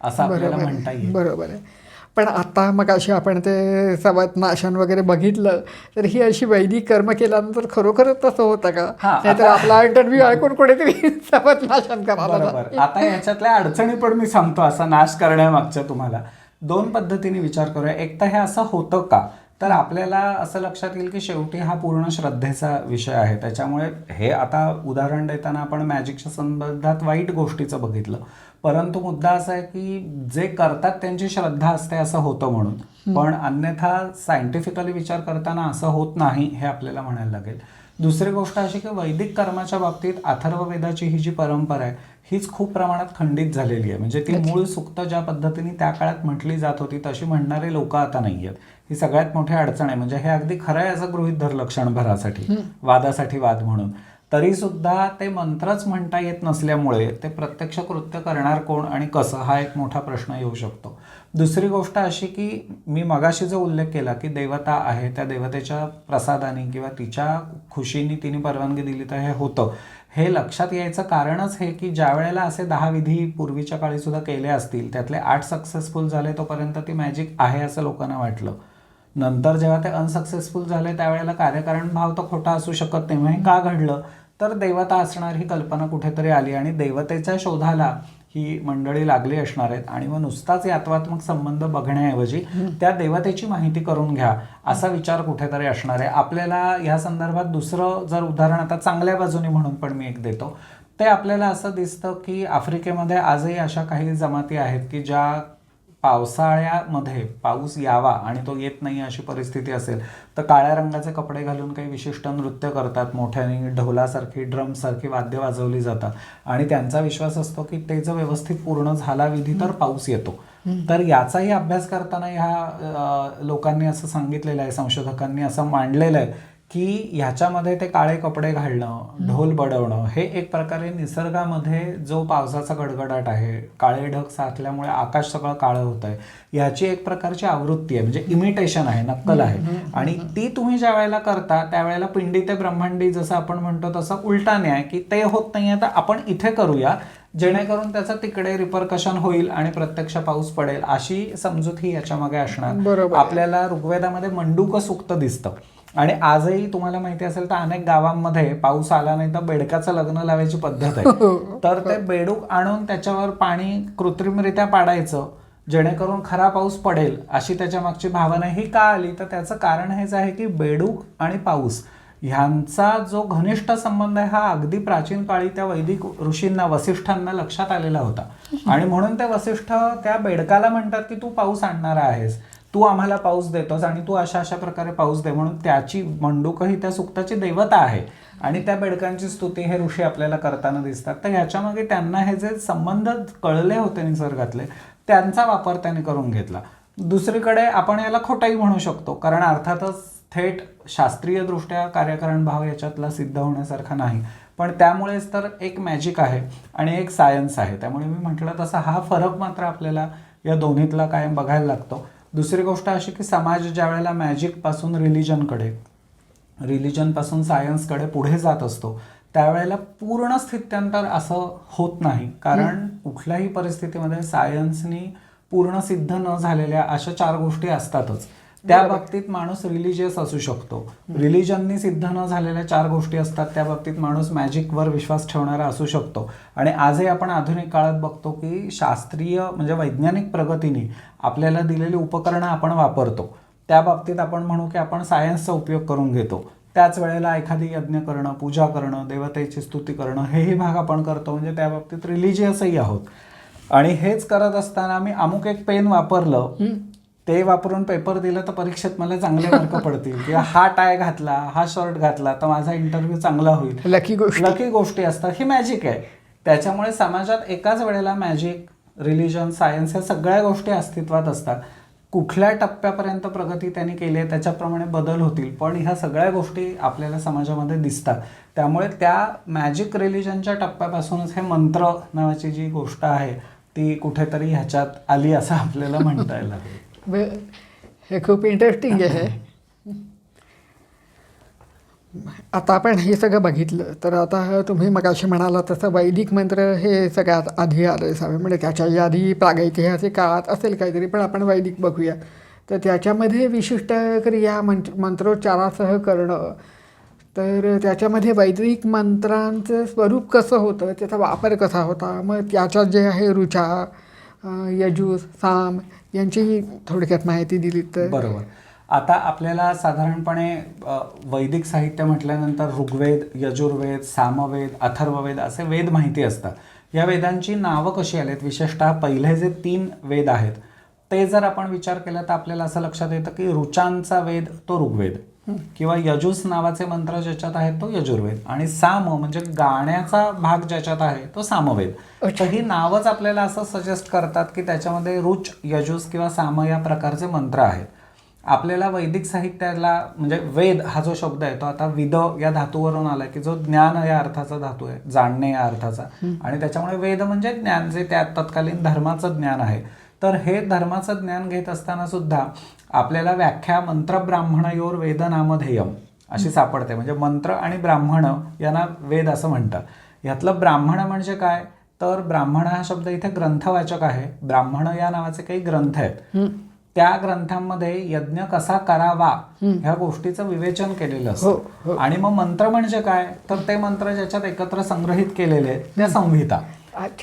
असं आपल्याला म्हणता येईल. बरोबर आहे. पण आता मग अशी आपण ते सवत नाशन वगैरे बघितलं तर ही अशी वैदिक कर्म केल्यानंतर खरोखरच तसं होतं का? हा, नाहीतर आपला इंटरव्ह्यू ऐकून कोणीतरी सवत नाशन करायला बरोबर. आता याच्यातल्या अडचणी पण मी सांगतो. असा नाश करण्यामागच्या तुम्हाला 2 पद्धतीने विचार करूया. एक तर हे असं होतं का, तर आपल्याला असं लक्षात येईल की शेवटी हा पूर्ण श्रद्धेचा विषय आहे. त्याच्यामुळे हे आता उदाहरण देताना आपण मॅजिकच्या संबंधात वाईट गोष्टीचं बघितलं, परंतु मुद्दा असा आहे की जे करतात त्यांची श्रद्धा असते असं होतं म्हणून. पण अन्यथा सायंटिफिकली विचार करताना असं होत नाही हे आपल्याला म्हणायला लागेल. दुसरी गोष्ट अशी की वैदिक कर्माच्या बाबतीत अथर्ववेदाची ही जी परंपरा आहे हीच खूप प्रमाणात खंडित झालेली आहे. म्हणजे ती मूळ सुक्त ज्या पद्धतीने त्या काळात म्हटली जात होती तशी म्हणणारे लोक आता नाही आहेत. ही सगळ्यात मोठी अडचण आहे. म्हणजे हे अगदी खरं आहे असं गृहीत धरलं क्षणभरासाठी, वादासाठी वाद म्हणून, तरी सुद्धा ते मंत्रच म्हणता येत नसल्यामुळे ते प्रत्यक्ष कृत्य करणार कोण आणि कसं, हा एक मोठा प्रश्न येऊ शकतो. दुसरी गोष्ट अशी की मी मगाशी जो उल्लेख केला की देवता आहे, त्या देवतेच्या प्रसादाने किंवा तिच्या खुशीने तिने परवानगी दिली तर हे होतं. हे लक्षात यायचं कारणच हे की ज्या वेळेला असे 10 विधी पूर्वीच्या काळी सुद्धा केले असतील, त्यातले 8 सक्सेसफुल झाले तोपर्यंत ती मॅजिक आहे असं लोकांना वाटलं. नंतर जेव्हा ते अनसक्सेसफुल झाले त्यावेळेला कार्यकारण भाव तर खोटा असू शकत नाही. मग हे का घडलं, तर देवता असणार ही कल्पना कुठेतरी आली आणि देवतेच्या शोधाला ही मंडळी लागली असणार आहेत. आणि मग नुसताच यात्वात्मक संबंध बघण्याऐवजी त्या देवतेची माहिती करून घ्या असा विचार कुठेतरी असणार आहे. आपल्याला या संदर्भात दुसरं जर उदाहरण आता चांगल्या बाजूने म्हणून पण मी एक देतो, ते आपल्याला असं दिसतं की आफ्रिकेमध्ये आजही अशा काही जमाती आहेत की ज्या पावसाळ्यामध्ये पाऊस यावा आणि तो येत नाही अशी परिस्थिती असेल तर काळ्या रंगाचे कपडे घालून काही विशिष्ट नृत्य करतात, मोठ्याने ढोलासारखी ड्रमसारखी वाद्य वाजवली जातात आणि त्यांचा विश्वास असतो की ते जर व्यवस्थित पूर्ण झाला विधी तर पाऊस येतो. तर याचाही अभ्यास करताना ह्या लोकांनी असं सांगितलेलं आहे, संशोधकांनी असं मांडलेलं आहे की ह्याच्यामध्ये ते काळे कपडे घालणं, ढोल बडवणं हे एक प्रकारे निसर्गामध्ये जो पावसाचा गडगडाट आहे, काळे ढग साचल्यामुळे आकाश सगळं काळं होत आहे, याची एक प्रकारची आवृत्ती आहे. म्हणजे इमिटेशन आहे, नक्कल आहे. आणि ती तुम्ही ज्या वेळेला करता त्यावेळेला पिंडी ते ब्रह्मांडी जसं आपण म्हणतो तसं उलटा न्याय की ते होत नाही आहे तर आपण इथे करूया जेणेकरून त्याचं तिकडे रिपरकशन होईल आणि प्रत्यक्ष पाऊस पडेल, अशी समजूत ही याच्या मागे असणार. आपल्याला ऋग्वेदामध्ये मंडूक सूक्त दिसतं आणि आजही तुम्हाला माहिती असेल तर अनेक गावांमध्ये पाऊस आला नाही तर बेडकाचं लग्न लावायची पद्धत आहे. तर ते बेडूक आणून त्याच्यावर पाणी कृत्रिमरित्या पाडायचं जेणेकरून खरा पाऊस पडेल अशी त्याच्या मागची भावना ही का आली, तर त्याचं कारण हेच आहे की बेडूक आणि पाऊस ह्यांचा जो घनिष्ठ संबंध आहे हा अगदी प्राचीन काळी त्या वैदिक ऋषींना, वसिष्ठांना लक्षात आलेला होता. आणि म्हणून ते वसिष्ठ त्या बेडकाला म्हणतात की तू पाऊस आणणारा आहेस, तू आम्हाला पाऊस देतोस आणि तू अशा अशा प्रकारे पाऊस दे. म्हणून त्याची मंडूक ही त्या सुक्ताची देवता आहे आणि त्या बेडकांची स्तुती हे ऋषी आपल्याला करताना दिसतात. तर ह्याच्यामागे त्यांना हे जे संबंध कळले होते निसर्गातले त्यांचा वापर त्यांनी करून घेतला. दुसरीकडे आपण याला खोटाही म्हणू शकतो, कारण अर्थातच थेट शास्त्रीय दृष्ट्या कार्यकारण भाव याच्यातला सिद्ध होण्यासारखा नाही, पण त्यामुळेच तर एक मॅजिक आहे आणि एक सायन्स आहे. त्यामुळे मी म्हटलं तसा हा फरक मात्र आपल्याला या दोन्हीतला कायम बघायला लागतो. दुसरी गोष्ट अशी की समाज ज्या वेळेला मॅजिकपासून रिलिजनपासून सायन्सकडे पुढे जात असतो त्यावेळेला पूर्ण स्थित्यंतर असं होत नाही, कारण कुठल्याही परिस्थितीमध्ये सायन्सनी पूर्ण सिद्ध न झालेल्या अशा 4 गोष्टी असतातच. त्या बाबतीत माणूस रिलिजियस असू शकतो, रिलिजननी सिद्ध न झालेल्या 4 गोष्टी असतात, त्या बाबतीत माणूस मॅजिकवर विश्वास ठेवणारा असू शकतो. आणि आजही आपण आधुनिक काळात बघतो की शास्त्रीय म्हणजे वैज्ञानिक प्रगतीने आपल्याला दिलेली उपकरणं आपण वापरतो, त्या बाबतीत आपण म्हणू की आपण सायन्सचा उपयोग करून घेतो. त्याच वेळेला एखादी यज्ञ करणं, पूजा करणं, देवतेची स्तुती करणं हेही भाग आपण करतो, म्हणजे त्या बाबतीत रिलिजियसही आहोत. आणि हेच करत असताना मी अमुक एक पेन वापरलं ते वापरून पेपर दिला तर परीक्षेत मला चांगले मार्क पडतील, किंवा हा टाय घातला, हा शर्ट घातला तर माझा इंटरव्ह्यू चांगला होईल. लकी गोष्टी असतात, ही मॅजिक आहे. त्याच्यामुळे समाजात एकाच वेळेला मॅजिक, रिलिजन, सायन्स ह्या सगळ्या गोष्टी अस्तित्वात असतात. कुठल्या टप्प्यापर्यंत प्रगती त्यांनी केली आहे त्याच्याप्रमाणे बदल होतील, पण ह्या सगळ्या गोष्टी आपल्याला समाजामध्ये दिसतात. त्यामुळे त्या मॅजिक रिलिजनच्या टप्प्यापासूनच हे मंत्र नावाची जी गोष्ट आहे ती कुठेतरी ह्याच्यात आली असं आपल्याला म्हणता येईल. हे खूप इंटरेस्टिंग आहे. आता आपण हे सगळं बघितलं तर आता तुम्ही मगाशी म्हणाला तसं वैदिक मंत्र हे सगळ्यात आधी आलं असावे, म्हणजे त्याच्याही आधी प्रागैतिहासिक काळात असेल काहीतरी, पण आपण वैदिक बघूया. तर त्याच्यामध्ये विशिष्ट क्रिया मंत्रोच्चारासह करणं, तर त्याच्यामध्ये वैदिक मंत्रांचं स्वरूप कसं होतं, त्याचा वापर कसा होता, मग त्याच्यात जे आहे ऋचा, यजूस, साम यांची थोडक्यात माहिती दिली तर. बरोबर. आता आपल्याला साधारणपणे वैदिक साहित्य म्हटल्यानंतर ऋग्वेद, यजुर्वेद, सामवेद, अथर्ववेद असे वेद माहिती असतात. या वेदांची नावं कशी आलीत, विशेषतः पहिले जे 3 वेद आहेत ते जर आपण विचार केला तर आपल्याला असं लक्षात येतं की ऋचांचा वेद तो ऋग्वेद, किंवा यजूस नावाचे मंत्र ज्याच्यात आहेत तो यजुर्वेद, आणि साम म्हणजे गाण्याचा भाग ज्याच्यात आहे तो सामवेद. तर ही नावच आपल्याला असं सजेस्ट करतात की त्याच्यामध्ये ऋच, यजूस किंवा साम या प्रकारचे मंत्र आहेत. आपल्याला वैदिक साहित्याला म्हणजे वेद हा जो शब्द आहे तो आता विद या धातूवरून आला की जो ज्ञान या अर्थाचा धातू आहे, जाणणे या अर्थाचा, आणि त्याच्यामुळे वेद म्हणजे ज्ञान, जे त्या तत्कालीन धर्माचं ज्ञान आहे. तर हे धर्माचं ज्ञान घेत असताना सुद्धा आपल्याला व्याख्या मंत्र ब्राह्मणयोर वेद नामधेयम अशी सापडते. म्हणजे मंत्र आणि ब्राह्मण यांना वेद असं म्हणतात. यातलं ब्राह्मण म्हणजे काय, तर ब्राह्मण हा शब्द इथे ग्रंथवाचक आहे. ब्राह्मण या नावाचे काही ग्रंथ आहेत, त्या ग्रंथांमध्ये यज्ञ कसा करावा ह्या गोष्टीचं विवेचन केलेलं असतं. आणि मग मंत्र म्हणजे काय, तर ते मंत्र ज्याच्यात एकत्र संग्रहित केलेले आहेत त्या संहिता.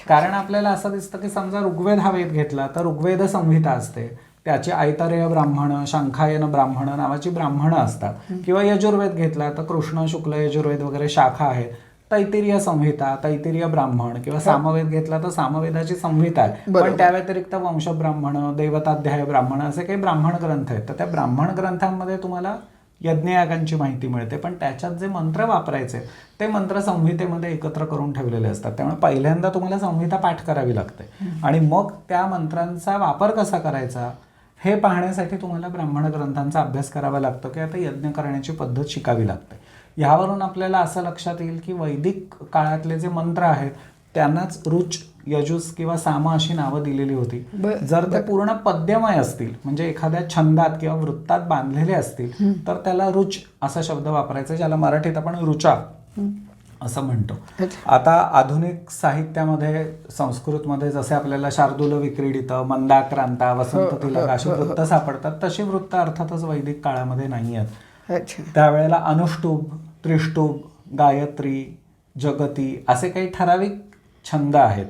कारण आपल्याला असं दिसतं की समजा ऋग्वेद हा वेद घेतला तर ऋग्वेद संहिता असते, त्याची ऐतरेय ब्राह्मण, शांखायन ब्राह्मण नावाची ब्राह्मणं असतात. किंवा यजुर्वेद घेतला तर कृष्ण, शुक्ल, यजुर्वेद वगैरे शाखा आहे, तैतिरीय संहिता, तैतिरीय ब्राह्मण. किंवा सामवेद घेतला तर सामवेदाची संहिता आहे, पण त्या व्यतिरिक्त वंशब्राह्मण, देवताध्याय ब्राह्मण असे काही ब्राह्मण ग्रंथ आहेत. तर त्या ब्राह्मण ग्रंथांमध्ये तुम्हाला यज्ञयागांची माहिती मिळते, पण त्याच्यात जे मंत्र वापरायचे ते मंत्र संहितेमध्ये एकत्र करून ठेवलेले असतात. त्यामुळे पहिल्यांदा तुम्हाला संहिता पाठ करावी लागते, आणि मग त्या मंत्रांचा वापर कसा करायचा हे पाहण्यासाठी तुम्हाला ब्राह्मण ग्रंथांचा अभ्यास करावा लागतो, की आता यज्ञ करण्याची पद्धत शिकावी लागते. ह्यावरून आपल्याला असं लक्षात येईल की वैदिक काळातले जे मंत्र आहेत त्यांनाच ऋच, यजूस किंवा साम अशी नावं दिलेली होती. जर ते पूर्ण पद्यमय असतील, म्हणजे एखाद्या छंदात किंवा वृत्तात बांधलेले असतील, तर त्याला ऋच असा शब्द वापरायचा, ज्याला मराठीत आपण ऋचा असं म्हणतो. आता आधुनिक साहित्यामध्ये, संस्कृतमध्ये जसे आपल्याला शार्दूल विक्रीडित, मंदाक्रांता, वसंत तिलक अशी वृत्त सापडतात, तशी वृत्त अर्थातच वैदिक काळामध्ये नाही आहेत. त्यावेळेला अनुष्टुभ, त्रिष्टुभ, गायत्री, जगती असे काही ठराविक छंद आहेत,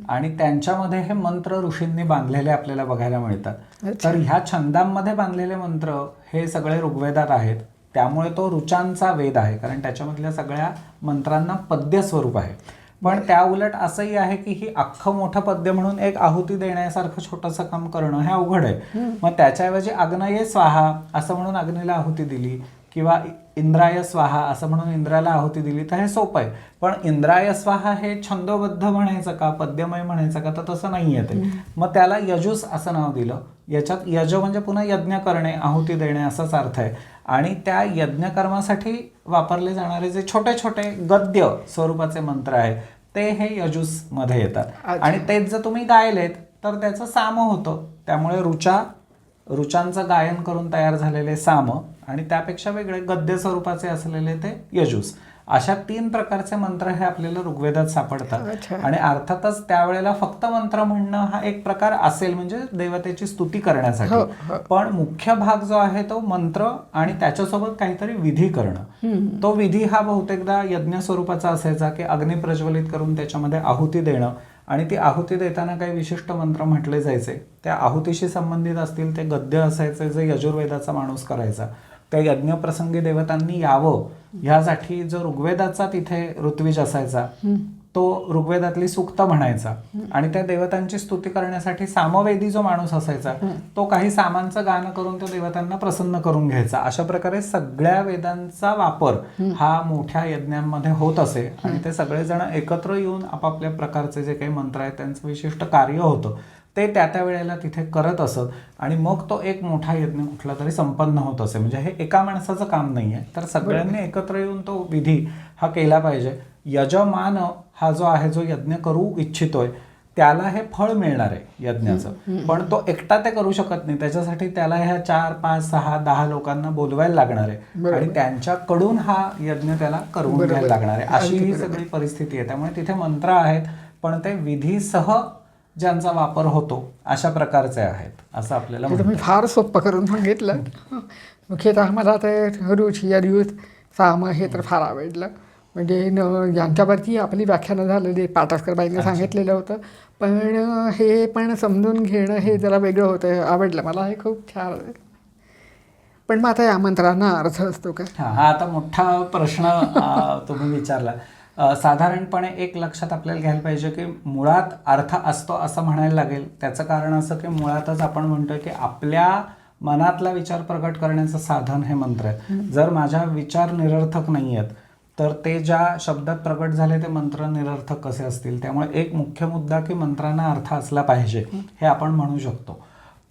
आणि त्यांच्यामध्ये हे मंत्र ऋषींनी बांधलेले आपल्याला बघायला मिळतात. तर ह्या छंदांमध्ये बांधलेले मंत्र हे सगळे ऋग्वेदात आहेत. त्यामुळे तो ऋचांचा वेद आहे, कारण त्याच्यामधल्या सगळ्या मंत्रांना पद्य स्वरूप आहे. पण त्या उलट असंही आहे की ही अख्खं मोठं पद्य म्हणून एक आहुती देण्यासारखं छोटंसं काम करणं हे अवघड आहे. मग त्याच्याऐवजी अग्नये स्वाहा असं म्हणून अग्नीला आहुती दिली, किंवा इंद्राय स्वाहा असं म्हणून इंद्राला आहुती दिली, तर हे सोपं आहे. पण इंद्राय स्वाहा हे छंदोबद्ध म्हणायचं का, पद्यमय म्हणायचं का, तर तसं नाही आहे ते. मग त्याला यजूस असं नाव दिलं. याच्यात यज म्हणजे पुन्हा यज्ञ करणे, आहुती देणे असाच अर्थ आहे. आणि त्या यज्ञकर्मासाठी वापरले जाणारे जे छोटे छोटे गद्य स्वरूपाचे मंत्र आहेत ते हे यजूस मध्ये येतात. आणि तेच जर तुम्ही गायलेत तर त्याचं साम होतं. त्यामुळे ऋचांचं गायन करून तयार झालेले साम, आणि त्यापेक्षा वेगळे गद्य स्वरूपाचे असलेले ते यजूस. अशा 3 प्रकारचे मंत्र हे आपल्याला ऋग्वेदात सापडतात. आणि अर्थातच त्यावेळेला फक्त मंत्र म्हणणं हा एक प्रकार असेल, म्हणजे देवतेची स्तुती करण्यासाठी. पण मुख्य भाग जो आहे तो मंत्र आणि त्याच्यासोबत काहीतरी विधी करणं. तो विधी हा बहुतेकदा यज्ञ स्वरूपाचा असायचा, की अग्नी प्रज्वलित करून त्याच्यामध्ये आहुती देणं, आणि ती आहुती देताना काही विशिष्ट मंत्र म्हटले जायचे. त्या आहुतीशी संबंधित असतील ते गद्य असायचे जे यजुर्वेदाचा माणूस करायचा. त्या यज्ञप्रसंगी देवतांनी यावं ह्यासाठी जो ऋग्वेदाचा तिथे ऋत्विज असायचा तो तो ऋग्वेदातली सूक्त म्हणायचा आणि त्या देवतांची स्तुती करण्यासाठी सामवेदी जो माणूस असायचा तो काही सामांचं गाणं करून त्या देवतांना प्रसन्न करून घ्यायचा. अशा प्रकारे सगळ्या वेदांचा वापर हा मोठ्या यज्ञांमध्ये होत असे आणि ते सगळेजण एकत्र येऊन आपापल्या प्रकारचे जे काही मंत्र आहेत त्यांचं विशिष्ट कार्य होतं ते त्या वेळेला तिथे करत असत आणि मग तो एक मोठा यज्ञ कुठला तरी संपन्न होत असे. म्हणजे हे एका माणसाचं काम नाहीये, तर सगळ्यांनी एकत्र येऊन तो विधी हा केला पाहिजे. यजमान हा जो आहे, जो यज्ञ करू इच्छितोय त्याला हे फळ मिळणार आहे यज्ञाचं, पण तो एकटा ते करू शकत नाही. त्याच्यासाठी त्याला ह्या 4, 5, 6, 10 लोकांना बोलवायला लागणार आहे आणि त्यांच्याकडून हा यज्ञ त्याला करून घ्यायला लागणार आहे. अशी ही सगळी परिस्थिती आहे. त्यामुळे तिथे मंत्र आहेत पण ते विधीसह ज्यांचा वापर होतो अशा प्रकारचे आहेत असं आपल्याला तुम्ही फार सोपं करून सांगितलं. मुख्यतः मला ते रुची अद्युत साम हे तर फार आवडलं. म्हणजे यांच्यावरती आपली व्याख्यानं झालेली पाटसकरबाईंनी सांगितलेलं होतं, पण हे पण समजून घेणं हे जरा वेगळं होतं. आवडलं मला, हे खूप छान. पण मग आता या मंत्रांना अर्थ असतो का? हा आता मोठा प्रश्न तुम्ही विचारला. साधारणपणे एक लक्षात आपल्याला घ्यायला पाहिजे की मुळात अर्थ असतो असं म्हणायला लागेल. त्याचं कारण असं की मुळातच आपण म्हणतोय की आपल्या मनातला विचार प्रकट करण्याचं साधन हे मंत्र आहेत. जर माझ्या विचार निरर्थक नाही आहेत तर ते ज्या शब्दात प्रकट झाले ते मंत्र निरर्थक कसे असतील. त्यामुळे एक मुख्य मुद्दा की मंत्रांना अर्थ असला पाहिजे हे आपण म्हणू शकतो.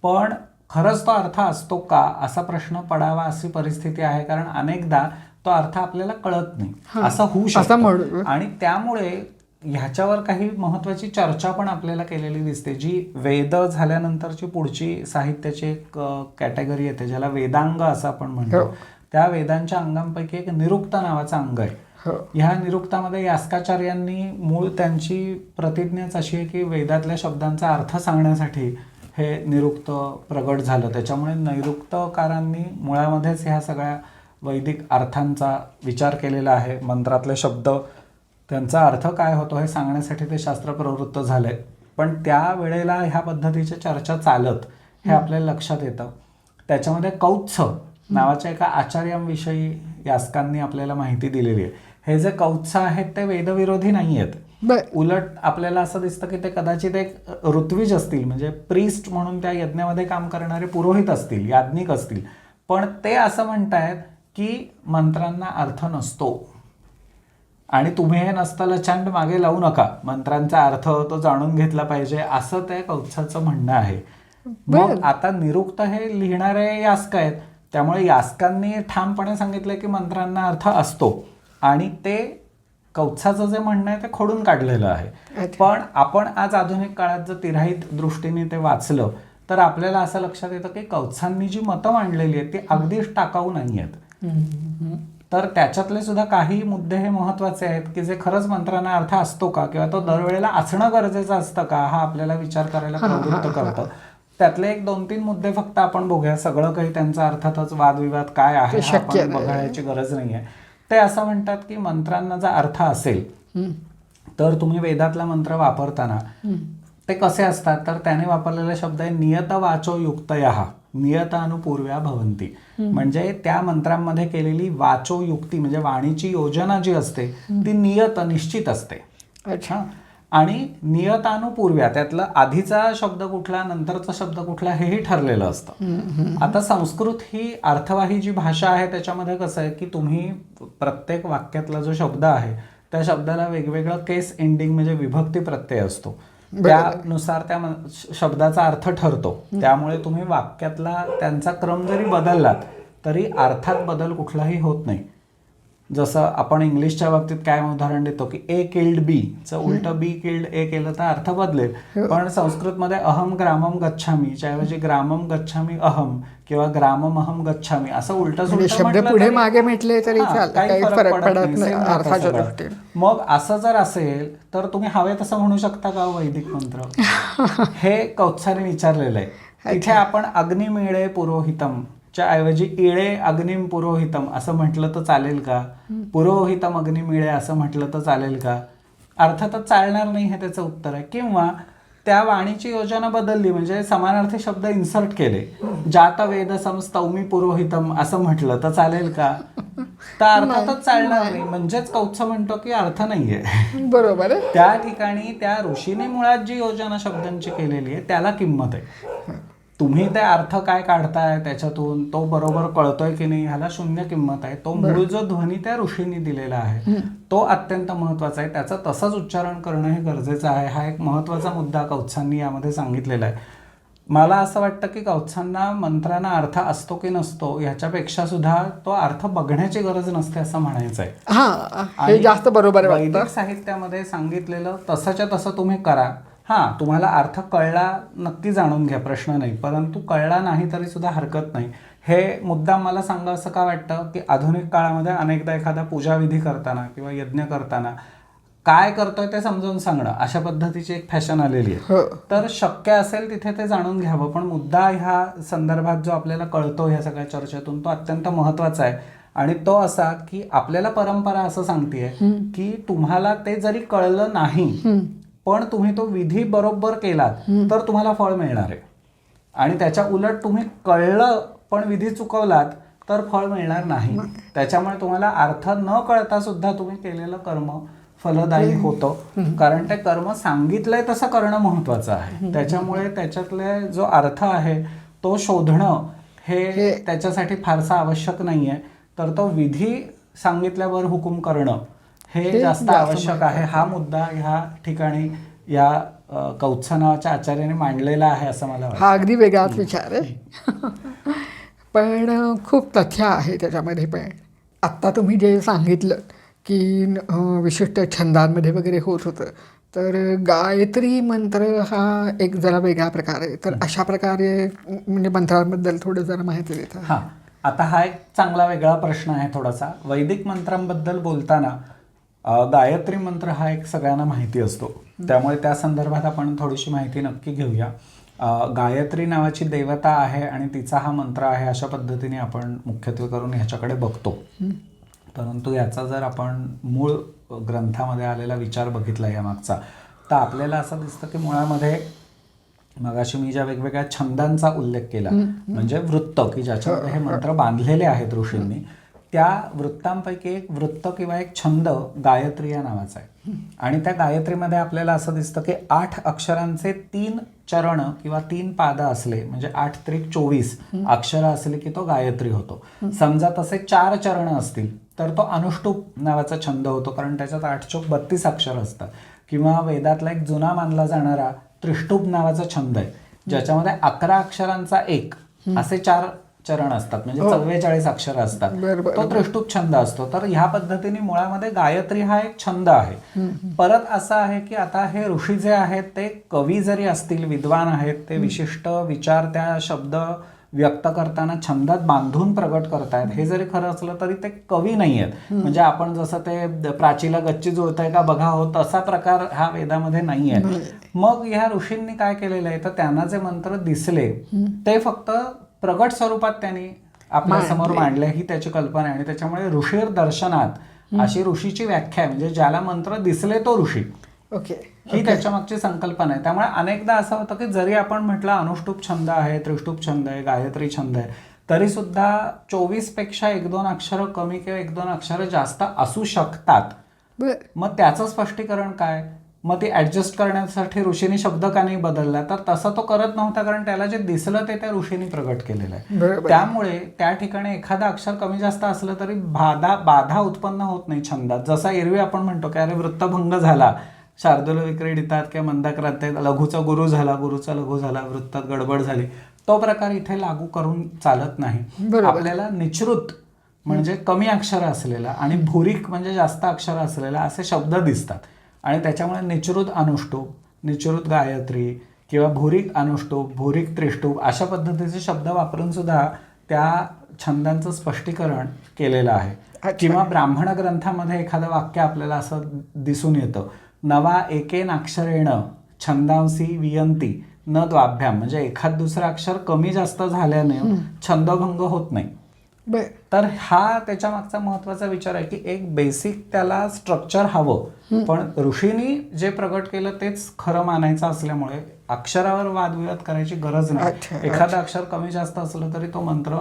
पण खरंच तो अर्थ असतो का असा प्रश्न पडावा अशी परिस्थिती आहे, कारण अनेकदा तो अर्थ आपल्याला कळत नाही असं होऊ शकतं. आणि त्यामुळे ह्याच्यावर काही महत्वाची चर्चा पण आपल्याला केलेली दिसते, जी वेद झाल्यानंतरची पुढची साहित्याची एक कॅटेगरी येते ज्याला वेदांग असं आपण म्हणतो. त्या वेदांच्या अंगांपैकी एक निरुक्त नावाचं अंग आहे. ह्या निरुक्तामध्ये यास्काचार्यांनी मूळ त्यांची प्रतिज्ञाच अशी आहे की वेदातल्या शब्दांचा अर्थ सांगण्यासाठी हे निरुक्त प्रगट झालं. त्याच्यामुळे नैरुक्तकारांनी मुळामध्येच ह्या सगळ्या वैदिक अर्थांचा विचार केलेला आहे. मंत्रातले शब्द त्यांचा अर्थ काय होतो हे सांगण्यासाठी ते शास्त्र प्रवृत्त झाले. पण त्या वेळेला ह्या पद्धतीच्या चर्चा चालत हे आपल्याला लक्षात येतं. त्याच्यामध्ये कौत्स नावाच्या एका आचार्यांविषयी यास्कांनी आपल्याला माहिती दिलेली आहे. हे जे कौत्स आहेत ते वेदविरोधी नाही आहेत. उलट आपल्याला असं दिसतं की ते कदाचित एक ऋत्विज असतील, म्हणजे प्रीस्ट म्हणून त्या यज्ञामध्ये काम करणारे पुरोहित असतील, याज्ञिक असतील. पण ते असं म्हणतायत की मंत्रांना अर्थ नसतो आणि तुम्ही हे नसतालचंड मागे लावू नका, मंत्रांचा अर्थ तो जाणून घेतला पाहिजे असं त्या कौत्साचं म्हणणं आहे. मग आता निरुक्त हे लिहिणारे यास्क आहेत, त्यामुळे यास्कांनी ठामपणे सांगितलं की मंत्रांना अर्थ असतो आणि ते कौत्साचं जे म्हणणं आहे ते खोडून काढलेलं आहे. पण आपण आज आधुनिक काळात जर तिराहित दृष्टीने ते वाचलं तर आपल्याला असं लक्षात येतं की कौत्सांनी जी मतं मांडलेली आहेत ती अगदीच टाकाऊ नाही आहेत. तर त्याच्यातले सुद्धा काही मुद्दे हे महत्वाचे आहेत की जे खरंच मंत्रांना अर्थ असतो का किंवा तो दरवेळेला असणं गरजेचं असतं का हा आपल्याला विचार करायला प्रवृत्त करतं. त्यातले 1-2-3 मुद्दे फक्त आपण बघूया. सगळं काही त्यांचा अर्थातच वादविवाद काय आहे आपण बघायची गरज नाहीये. ते असं म्हणतात की मंत्रांना जर अर्थ असेल तर तुम्ही वेदातला मंत्र वापरताना ते कसे असतात, तर त्याने वापरलेला शब्द आहे नियत वाचो युक्तयः नियतानुपूर्व्या भवन्ति. म्हणजे त्या मंत्रांमध्ये केलेली वाचो युक्ती म्हणजे वाणीची योजना जी असते ती नियत निश्चित असते. अच्छा. आणि नियतानुपूर्व्या त्यातलं आधीचा शब्द कुठला नंतरचा शब्द कुठला हेही ठरलेलं असतं. आता संस्कृत ही अर्थवाही जी भाषा आहे त्याच्यामध्ये कसं आहे की तुम्ही प्रत्येक वाक्यातला जो शब्द आहे त्या शब्दाला वेगवेगळं केस एंडिंग म्हणजे विभक्ती प्रत्यय असतो. त्यानुसार त्या शब्दाचा अर्थ ठरतो. त्यामुळे तुम्ही वाक्यातला त्यांचा क्रम जरी बदललात तरी अर्थात बदल कुठलाही होत नाही. जसं आपण इंग्लिशच्या बाबतीत काय उदाहरण देतो की ए किल्ड बी चं उलट बी किल्ड ए केलं तर अर्थ बदलेल. पण संस्कृतमध्ये अहम ग्रामम गच्छामी च्या ऐवजी ग्रामम गच्छामी अहम किंवा ग्रामम अहम गच्छामी असं उलट शब्द पुढे मागे म्हटले तरी काही फरक पडत नाही. मग असं जर असेल तर तुम्ही हवे तसं म्हणू शकता का वैदिक मंत्र? हे कौत्साने विचारलेलं आहे. इथे आपण अग्निमिळे पुरोहितम च्या ऐवजी इळे अग्निम पुरोहितम असं म्हटलं तर चालेल का? पुरोहितम अग्निमिळे असं म्हटलं तर चालेल का? अर्थातच चालणार नाही हे त्याचं उत्तर आहे. किंवा त्या वाणीची योजना बदलली म्हणजे समानार्थी शब्द इन्सर्ट केले, जात वेद समस्तौमी पुरोहितम असं म्हटलं तर चालेल का? तर अर्थातच चालणार नाही. म्हणजेच कौत्स म्हणतो की अर्थ नाहीये. बरोबर आहे. त्या ठिकाणी त्या ऋषीने मुळात जी योजना शब्दांची केलेली आहे त्याला किंमत आहे. तुम्ही ते अर्थ काय काढताय त्याच्यातून तो बरोबर कळतोय की नाही ह्याला शून्य किंमत आहे. तो मूळ जो ध्वनी त्या ऋषींनी दिलेला आहे तो अत्यंत महत्वाचा आहे. त्याचं तसंच उच्चारण करणं हे गरजेचं आहे. हा एक महत्वाचा मुद्दा कौत्सांनी यामध्ये सांगितलेला आहे. मला असं वाटतं की कौत्सांना मंत्रांना अर्थ असतो की नसतो ह्याच्यापेक्षा सुद्धा तो अर्थ बघण्याची गरज नसते असं म्हणायचं आहे. हा, हे जास्त बरोबर वाटतं. वैदिक साहित्यामध्ये सांगितलेलं तसंच्या तसं तुम्ही करा. हां, तुम्हाला अर्थ कळला नक्की जाणून घ्या, प्रश्न नाही. परंतु कळला नाही तरी सुद्धा हरकत नाही. हे मुद्दाम मला सांगा असं का वाटतं की आधुनिक काळामध्ये अनेकदा एखादा पूजाविधी करताना किंवा यज्ञ करताना काय करतोय ते समजावून सांगणं अशा पद्धतीची एक फॅशन आलेली आहे. तर शक्य असेल तिथे ते जाणून घ्यावं. पण मुद्दा ह्या संदर्भात जो आपल्याला कळतो ह्या सगळ्या चर्चेतून तो अत्यंत महत्वाचा आहे. आणि तो असा की आपल्याला परंपरा असं सांगतेय की तुम्हाला ते जरी कळलं नाही पण तुम्ही तो विधी बरोबर केलात तर तुम्हाला फळ मिळणार आहे. आणि त्याच्या उलट तुम्ही कळलं पण विधी चुकवलात तर फळ मिळणार नाही. त्याच्यामुळे तुम्हाला अर्थ न कळता सुद्धा तुम्ही केलेलं कर्म फलदायी होतं. कारण ते कर्म सांगितलंय तसं करणं महत्वाचं आहे. त्याच्यामुळे त्याच्यातले जो अर्थ आहे तो शोधणं हे त्याच्यासाठी फारसा आवश्यक नाहीये. तर तो विधी सांगितल्यावर हुकूम करणं हे जास्त आवश्यक आहे. हा मुद्दा ह्या ठिकाणी या कौत्स नावाच्या आचार्याने मांडलेला आहे असं मला वाटतं. हा अगदी वेगळाच विचार आहे. पण खूप तथ्य आहे त्याच्यामध्ये. पण आत्ता तुम्ही जे सांगितलं की विशिष्ट छंदांमध्ये वगैरे होत होतं, तर गायत्री मंत्र हा एक जरा वेगळा प्रकार आहे. तर अशा प्रकारे म्हणजे मंत्रांबद्दल थोडं जरा माहिती देता. हां, आता हा एक चांगला वेगळा प्रश्न आहे थोडासा. वैदिक मंत्रांबद्दल बोलताना गायत्री मंत्र हा एक सगळ्यांना माहिती असतो. त्यामुळे त्या संदर्भात आपण थोडीशी माहिती नक्की घेऊया. गायत्री नावाची देवता आहे आणि तिचा हा मंत्र आहे अशा पद्धतीने आपण मुख्यत्वे करून ह्याच्याकडे बघतो. परंतु याचा जर आपण मूळ ग्रंथामध्ये आलेला विचार बघितला यामागचा तर आपल्याला असं दिसतं की मुळामध्ये मगाशी मी ज्या वेगवेगळ्या छंदांचा उल्लेख केला म्हणजे वृत्त की ज्याच्यामध्ये हे मंत्र बांधलेले आहेत ऋषींनी, त्या वृत्तांपैकी एक वृत्त किंवा एक छंद गायत्री या नावाचा आहे. आणि त्या गायत्रीमध्ये आपल्याला असं दिसतं की 8 अक्षरांचे 3 चरण किंवा 3 पाद असले म्हणजे 8 त्रिक 24 अक्षरं असले की तो गायत्री होतो. समजा तसे 4 चरण असतील तर तो अनुष्टुप नावाचा छंद होतो, कारण त्याच्यात 8 चोक 32 अक्षर असतात. किंवा वेदातला एक जुना मानला जाणारा त्रिष्टुप नावाचा छंद आहे ज्याच्यामध्ये 11 अक्षरांचा एक असे 4 चरण असतात म्हणजे 44 अक्षरं असतात. तो त्रिष्टुप छंद असतो. तर ह्या पद्धतीने मुळामध्ये गायत्री हा एक छंद आहे. परत असं आहे की आता हे ऋषी जे आहेत ते कवी जरी असतील, विद्वान आहेत, ते विशिष्ट विचार त्या शब्द व्यक्त करताना छंदात बांधून प्रगट करतायत. हे जरी खरं असलं तरी ते कवी नाही आहेत. म्हणजे आपण जसं ते प्राचीला गच्ची जुळतंय का बघा हो तसा प्रकार हा वेदामध्ये नाही आहे. मग ह्या ऋषींनी काय केलेलं आहे तर त्यांना जे मंत्र दिसले ते फक्त प्रगट स्वरूपात त्यांनी आपल्या समोर मांडले ही त्याची कल्पना आहे. आणि त्याच्यामुळे ऋषीर दर्शनात अशी ऋषीची व्याख्या आहे म्हणजे ज्याला मंत्र दिसले तो ऋषी. ही त्याच्या मागची संकल्पना आहे. त्यामुळे अनेकदा असं होतं की जरी आपण म्हटलं अनुष्टुप छंद आहे, त्रिष्टुप छंद आहे, गायत्री छंद आहे, तरी सुद्धा 24 पेक्षा 1-2 अक्षरं कमी किंवा 1-2 अक्षरं जास्त असू शकतात. मग त्याचं स्पष्टीकरण काय? मग ती ऍडजस्ट करण्यासाठी ऋषींनी शब्द का नाही बदलला? तर तसं तो करत नव्हता, कारण त्याला जे दिसलं ते त्या ऋषींनी प्रगट केलेलं आहे. त्यामुळे त्या ठिकाणी एखादं अक्षर कमी जास्त असलं तरी बाधा उत्पन्न होत नाही छंदात. जसा एरवी आपण म्हणतो की अरे वृत्तभंग झाला, शार्दूल विक्रीडितात किंवा मंदक्रांतात, लघुचा गुरु झाला, गुरुचा लघु झाला, वृत्तात गडबड झाली, तो प्रकार इथे लागू करून चालत नाही. आपल्याला निचृत म्हणजे कमी अक्षर असलेला आणि भूरिक म्हणजे जास्त अक्षर असलेला असे शब्द दिसतात. आणि त्याच्यामुळे निचृत अनुष्टुप, निचृत गायत्री किंवा भूरिक अनुष्टुप, भूरिक त्रिष्टुप अशा पद्धतीचे शब्द वापरून सुद्धा त्या छंदांचं स्पष्टीकरण केलेलं आहे. किंवा ब्राह्मण ग्रंथामध्ये एखादं वाक्य आपल्याला असं दिसून येतं, नवा एकेन अक्षरेण छंदांसी वियंती न द्वाभ्याम, म्हणजे एखाद दुसरं अक्षर कमी जास्त झाल्याने छंदभंग होत नाही. तर हा त्याच्या मागचा महत्वाचा विचार आहे की एक बेसिक त्याला स्ट्रक्चर हवं. पण ऋषींनी जे प्रगट केलं तेच खरं मानायचं असल्यामुळे अक्षरावर वादविवाद करायची गरज नाही. एखादं अक्षर कमी जास्त असलं तरी तो मंत्र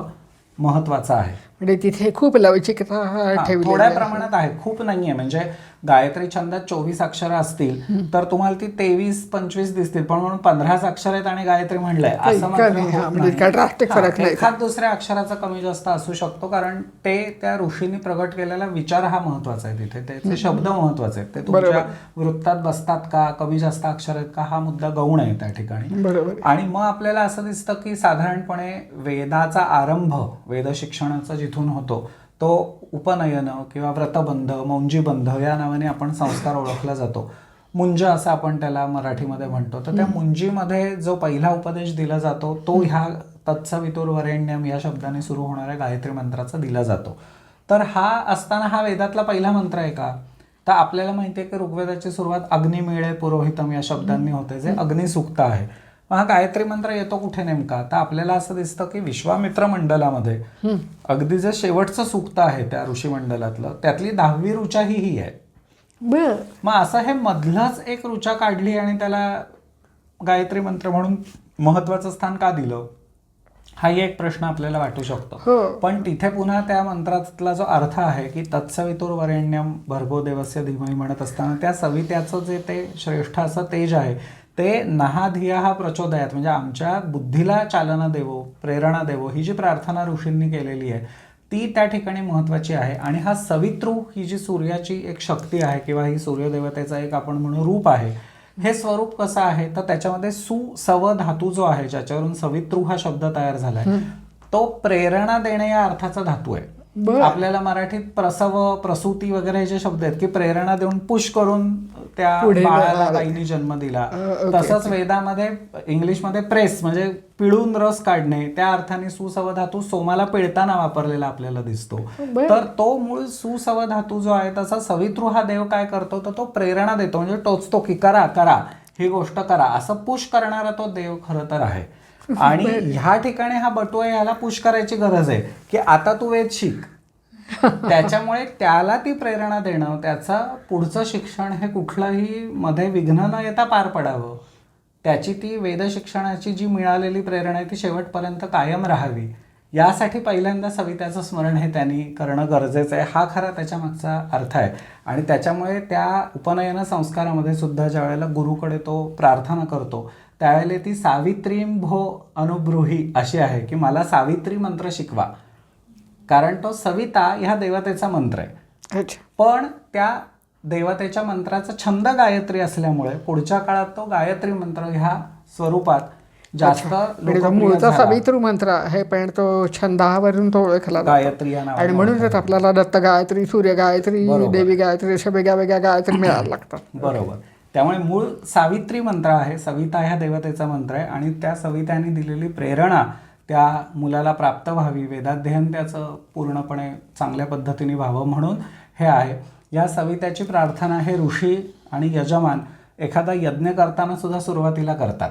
महत्वाचा आहे. म्हणजे तिथे खूप लवचिकता ठेवली थोड्या प्रमाणात आहे, खूप नाहीये. म्हणजे गायत्री छंदात 24 अक्षरं असतील तर तुम्हाला ती 23-25 दिसतील, पण म्हणून 15 अक्षर आहेत आणि गायत्री म्हणलंय असं मात्र होत नाही. एखाद दुसऱ्या अक्षराचा कमी जास्त असू शकतो, कारण ते त्या ऋषींनी प्रगट केलेला विचार हा महत्वाचा आहे. तिथे त्याचे शब्द महत्वाचे आहेत, ते तुमच्या वृत्तात बसतात का, कमी जास्त अक्षर आहेत का, हा मुद्दा गौण आहे त्या ठिकाणी. आणि मग आपल्याला असं दिसतं की साधारणपणे वेदाचा आरंभ, वेद शिक्षणाचा जिथून होतो तो उपनयन किंवा व्रतबंध, मौंजीबंध या नावाने आपण संस्कार ओळखला जातो. मुंज असं आपण त्याला मराठीमध्ये म्हणतो. तर त्या मुंजीमध्ये जो पहिला उपदेश दिला जातो तो ह्या तत्सवितुर्वरेण्यम या शब्दाने सुरू होणाऱ्या गायत्री मंत्राचा दिला जातो. तर हा असताना हा वेदातला पहिला मंत्र आहे का? तर आपल्याला माहिती आहे की ऋग्वेदाची सुरुवात अग्निमिळे पुरोहितम या शब्दांनी होते, जे अग्निसूक्त आहे. हा गायत्री मंत्र येतो कुठे नेमका? तर आपल्याला असं दिसतं की विश्वामित्र मंडलामध्ये अगदी जे शेवटचं सूक्त आहे त्या ऋषी मंडलातलं, त्यातली 10वी ऋचा ही आहे. मग असं हे मधलंच एक ऋचा काढली आणि त्याला गायत्री मंत्र म्हणून महत्वाचं स्थान का दिलं, हाही एक प्रश्न आपल्याला वाटू शकतो. पण तिथे पुन्हा त्या मंत्रातला जो अर्थ आहे की तत्सवितुर्वरेण्यम भर्गो देवस्य धीमहि म्हणत असताना त्या सवित्याचं जे ते श्रेष्ठ असं तेज आहे ते नहाधिया हा प्रचोदयात, म्हणजे आमच्या बुद्धीला चालना देवो, प्रेरणा देवो, ही जी प्रार्थना ऋषींनी केलेली आहे ती त्या ठिकाणी महत्वाची आहे. आणि हा सवितृ ही जी सूर्याची एक शक्ती आहे किंवा ही सूर्यदेवतेचा एक आपण म्हणू रूप आहे, हे स्वरूप कसं आहे तर त्याच्यामध्ये सुसव धातू जो आहे, ज्याच्यावरून सवितृ हा शब्द तयार झालाय, तो प्रेरणा देणे या अर्थाचा धातू आहे. आपल्याला मराठीत प्रसव, प्रसूती वगैरे हे जे शब्द आहेत की प्रेरणा देऊन पुश करून त्या बाळाला बाईने जन्म दिला, तसंच वेदामध्ये इंग्लिशमध्ये प्रेस म्हणजे पिळून रस काढणे, त्या अर्थाने सुसव धातू सोमाला पिळताना वापरलेला आपल्याला दिसतो. तर तो मूळ सुसव धातू जो आहे तसा सवितृ हा देव काय करतो तर तो प्रेरणा देतो, म्हणजे टोचतो की करा करा, ही गोष्ट करा, असं पुश करणारा तो देव खरं तर आहे. आणि ह्या ठिकाणी हा बटू आहे, ह्याला पुश करायची गरज आहे की आता तू वेद शिक. त्याच्यामुळे त्याला ती प्रेरणा देणं, त्याचा पुढचं शिक्षण हे कुठलंही मध्ये विघ्न न येता पार पडावं, त्याची ती वेद शिक्षणाची जी मिळालेली प्रेरणा आहे ती शेवटपर्यंत कायम राहावी, यासाठी पहिल्यांदा सवित्याचं स्मरण हे त्यांनी करणं गरजेचं आहे. हा खरा त्याच्या मागचा अर्थ आहे. आणि त्याच्यामुळे त्या उपनयन संस्कारामध्ये सुद्धा ज्या वेळेला गुरुकडे तो प्रार्थना करतो त्यावेळेला ती सावित्रीं भो अनुब्रूही अशी आहे की मला सावित्री मंत्र शिकवा, कारण तो सविता ह्या देवतेचा मंत्र आहे. पण त्या देवतेच्या मंत्राचा छंद गायत्री असल्यामुळे पुढच्या काळात तो गायत्री मंत्र ह्या स्वरूपात जास्त मूळचा सवितृ मंत्र आहे, पण तो छंदावरून तो ओळखला गायत्री आणि म्हणूनच आपल्याला दत्त गायत्री, सूर्य गायत्री, देवी गायत्री अशा वेगळ्या वेगळ्या गायत्री मिळायला लागतात. बरोबर. त्यामुळे मूळ सावित्री मंत्र आहे, सविता ह्या देवतेचा मंत्र आहे. आणि त्या सवित्याने दिलेली प्रेरणा त्या मुलाला प्राप्त व्हावी, वेदाध्ययन त्याचं पूर्णपणे चांगल्या पद्धतीने व्हावं म्हणून हे आहे. या सवित्याची प्रार्थना हे ऋषी आणि यजमान एखादा यज्ञ करताना सुद्धा सुरुवातीला करतात.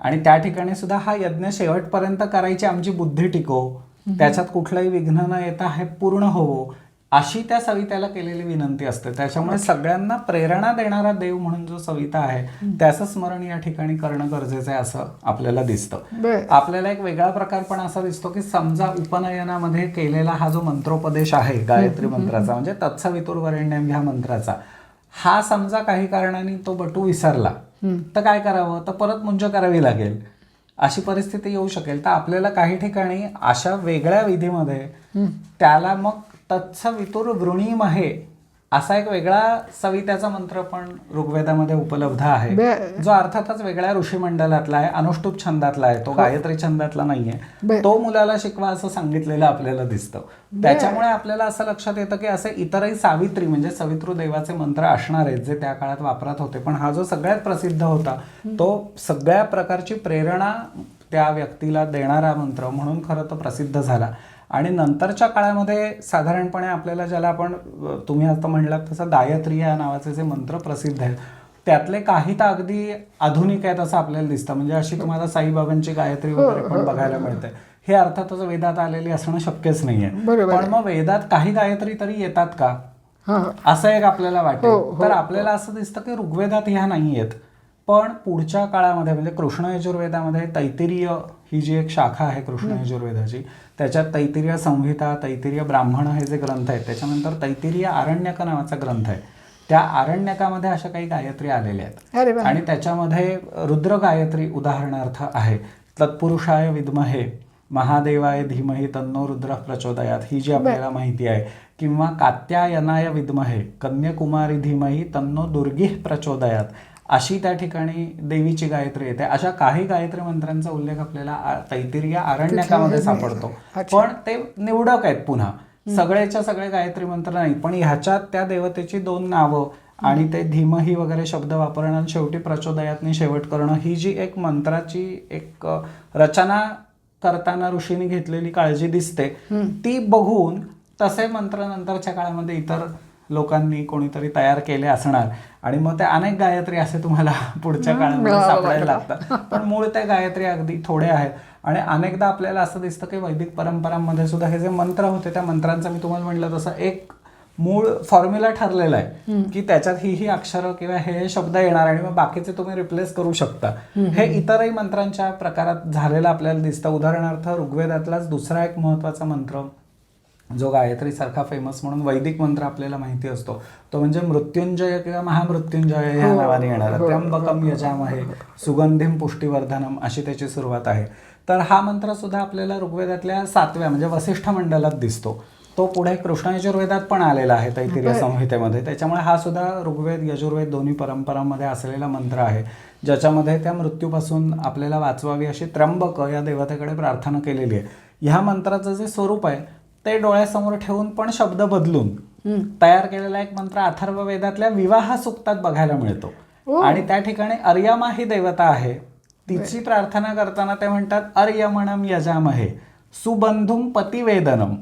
आणि त्या ठिकाणी सुद्धा हा यज्ञ शेवटपर्यंत करायची आमची बुद्धी टिको, त्याच्यात कुठलंही विघ्न न येता हे पूर्ण होवो, अशी त्या सवित्याला केलेली विनंती असते. त्याच्यामुळे सगळ्यांना प्रेरणा देणारा देव म्हणून जो सविता आहे त्याचं स्मरण या ठिकाणी करणं गरजेचं आहे असं आपल्याला दिसतं. आपल्याला एक वेगळा प्रकार पण असा दिसतो की समजा उपनयनामध्ये केलेला हा जो मंत्रोपदेश आहे गायत्री मंत्राचा, म्हणजे तत्सवितुर्वरेण्यम ह्या मंत्राचा, हा समजा काही कारणाने तो बटू विसरला तर काय करावं, तर परत मुंज करावी लागेल, अशी परिस्थिती येऊ शकेल. तर आपल्याला काही ठिकाणी अशा वेगळ्या विधीमध्ये त्याला मग तत्सवितुर वृणीमहे असा एक वेगळा सवित्याचा मंत्र पण ऋग्वेदामध्ये उपलब्ध आहे, जो अर्थातच वेगळ्या ऋषी मंडलातला आहे, अनुष्टुप छंदातला आहे, तो गायत्री छंदातला नाहीये. तो मुलाला शिकवा असं सांगितलेलं आपल्याला दिसतं. त्याच्यामुळे आपल्याला असं लक्षात येतं की असे इतरही सावित्री म्हणजे सवितृ देवाचे मंत्र असणार आहेत जे त्या काळात वापरात होते. पण हा जो सगळ्यात प्रसिद्ध होता तो सगळ्या प्रकारची प्रेरणा त्या व्यक्तीला देणारा मंत्र म्हणून खरं तर प्रसिद्ध झाला. आणि नंतरच्या काळामध्ये साधारणपणे आपल्याला ज्याला आपण तुम्ही आता म्हणलात तसं गायत्री या नावाचे जे मंत्र प्रसिद्ध आहेत त्यातले काही तर अगदी आधुनिक आहेत असं आपल्याला दिसतं. म्हणजे अशी तुम्हाला साईबाबांची गायत्री वगैरे पण बघायला मिळते. हे अर्थातच वेदात आलेली असणं शक्यच नाहीये. पण मग वेदात काही गायत्री तरी येतात का असं एक आपल्याला वाटेल. तर आपल्याला असं दिसतं की ऋग्वेदात ह्या नाही आहेत, पण पुढच्या काळामध्ये म्हणजे कृष्ण यजुर्वेदामध्ये तैत्तिरीय ही जी एक शाखा आहे कृष्ण यजुर्वेदाची, त्याच्यात तैत्तिरीय संहिता, तैत्तिरीय ब्राह्मण हे जे ग्रंथ आहेत, त्याच्यानंतर तैत्तिरीय आरण्यक नावाचा ग्रंथ आहे. त्या आरण्यकामध्ये अशा काही गायत्री आलेल्या आहेत आणि त्याच्यामध्ये रुद्र गायत्री उदाहरणार्थ आहे. तत्पुरुषाय विद्महे महादेवाय धीमहि तन्नो रुद्र प्रचोदयात, ही जी आपल्याला माहिती आहे. किंवा कात्यायनाय विद्महे कन्याकुमारी धीमहि तन्नो दुर्गीः प्रचोदयात, अशी त्या ठिकाणी देवीची गायत्री येते. अशा काही गायत्री मंत्रांचा उल्लेख आपल्याला तैत्तिरीय आरण्यकामध्ये सापडतो. पण ते निवडक आहेत, पुन्हा सगळेच्या सगळे गायत्री मंत्र नाही, पण ह्याच्यात त्या देवतेची 2 नावं आणि ते धीमही वगैरे शब्द वापरणं आणि शेवटी प्रचोदयातनी शेवट करणं, ही जी एक मंत्राची एक रचना करताना ऋषींनी घेतलेली काळजी दिसते, ती बघून तसे मंत्र नंतरच्या काळामध्ये इतर लोकांनी कोणीतरी तयार केले असणार आणि मग ते अनेक गायत्री असे तुम्हाला पुढच्या काळामध्ये सापडायला लागतात. पण मूळ त्या गायत्री अगदी थोडे आहेत. आणि अनेकदा आपल्याला असं दिसतं की वैदिक परंपरांमध्ये सुद्धा हे जे मंत्र होते त्या मंत्रांचं मी तुम्हाला म्हटलं तसं एक मूळ फॉर्म्युला ठरलेला आहे की त्याच्यात ही अक्षरं किंवा हे शब्द येणार आणि मग बाकीचे तुम्ही रिप्लेस करू शकता. हे इतरही मंत्रांच्या प्रकारात झालेलं आपल्याला दिसतं. उदाहरणार्थ ऋग्वेदातलाच दुसरा एक महत्वाचा मंत्र जो गायत्री सारखा फेमस म्हणून वैदिक मंत्र आपल्याला माहिती असतो, तो म्हणजे मृत्युंजय किंवा महामृत्युंजय ह्या नावाने येणार. त्र्यंबकम यजामहे सुगंधिम पुष्टिवर्धनम अशी त्याची सुरुवात आहे. तर हा मंत्र सुद्धा आपल्याला ऋग्वेदातल्या 7व्या म्हणजे वसिष्ठ मंडलात दिसतो. तो पुढे कृष्ण यजुर्वेदात पण आलेला आहे तैत्तिरीय संहितेमध्ये. त्याच्यामुळे हा सुद्धा ऋग्वेद यजुर्वेद दोन्ही परंपरांमध्ये असलेला मंत्र आहे, ज्याच्यामध्ये त्या मृत्यूपासून आपल्याला वाचवावी अशी त्र्यंबक या देवतेकडे प्रार्थना केलेली आहे. ह्या मंत्राचं जे स्वरूप आहे ते डोळ्यासमोर ठेवून पण शब्द बदलून तयार केलेला एक मंत्र अथर्ववेदातल्या विवाह सूक्तात बघायला मिळतो. आणि त्या ठिकाणी अर्यमा ही देवता आहे, तिची प्रार्थना करताना ते म्हणतात अर्यमणम यजामहे सुबंधुम पतिवेदनम.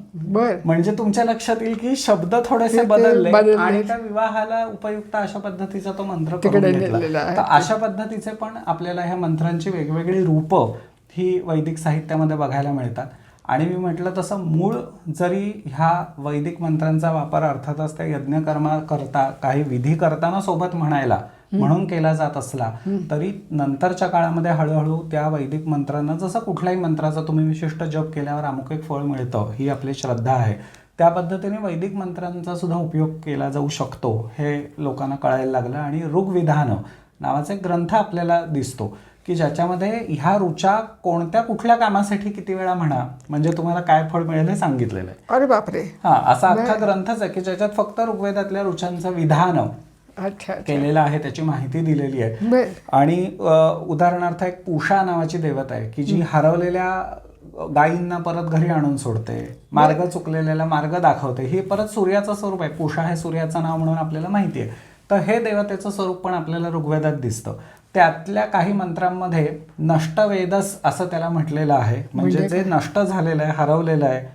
म्हणजे तुमच्या लक्षात येईल की शब्द थोडेसे बदलले आणि त्या विवाहाला उपयुक्त अशा पद्धतीचा तो मंत्र करून घेतला. तर अशा पद्धतीचे पण आपल्याला ह्या मंत्रांची वेगवेगळी रूपं ही वैदिक साहित्यामध्ये बघायला मिळतात. आणि मी म्हटलं तसं मूळ जरी ह्या वैदिक मंत्रांचा वापर अर्थातच त्या यज्ञकर्मा करता काही विधी करताना सोबत म्हणायला म्हणून केला जात असला तरी नंतरच्या काळामध्ये हळूहळू त्या वैदिक मंत्रांना जसं कुठल्याही मंत्राचा तुम्ही विशिष्ट जप केल्यावर अमुक एक फळ मिळतं ही आपली श्रद्धा आहे, त्या पद्धतीने वैदिक मंत्रांचा सुद्धा उपयोग केला जाऊ शकतो हे लोकांना कळायला लागलं. आणि ऋग्विधान नावाचा एक ग्रंथ आपल्याला दिसतो की ज्याच्यामध्ये ह्या ऋचा कोणत्या कुठल्या कामासाठी किती वेळा म्हणा म्हणजे तुम्हाला काय फळ मिळेल हे सांगितलेलं आहे. अरे बापरे. हा असा अख्खा ग्रंथच आहे की ज्याच्यात फक्त ऋग्वेदातल्या ऋचांचं विधान केलेलं आहे, त्याची माहिती दिलेली आहे. आणि उदाहरणार्थ एक पूषा नावाची देवता आहे की जी हरवलेल्या गायींना परत घरी आणून सोडते, मार्ग चुकलेल्याला मार्ग दाखवते. ही परत सूर्याचं स्वरूप आहे. पूषा हे सूर्याचं नाव म्हणून आपल्याला माहिती आहे. तर हे देवतेचं स्वरूप पण आपल्याला ऋग्वेदात दिसतं. त्यातल्या काही मंत्रांमध्ये नष्टवेदस असं त्याला म्हटलेलं आहे, म्हणजे जे नष्ट झालेलं आहे, हरवलेलं आहे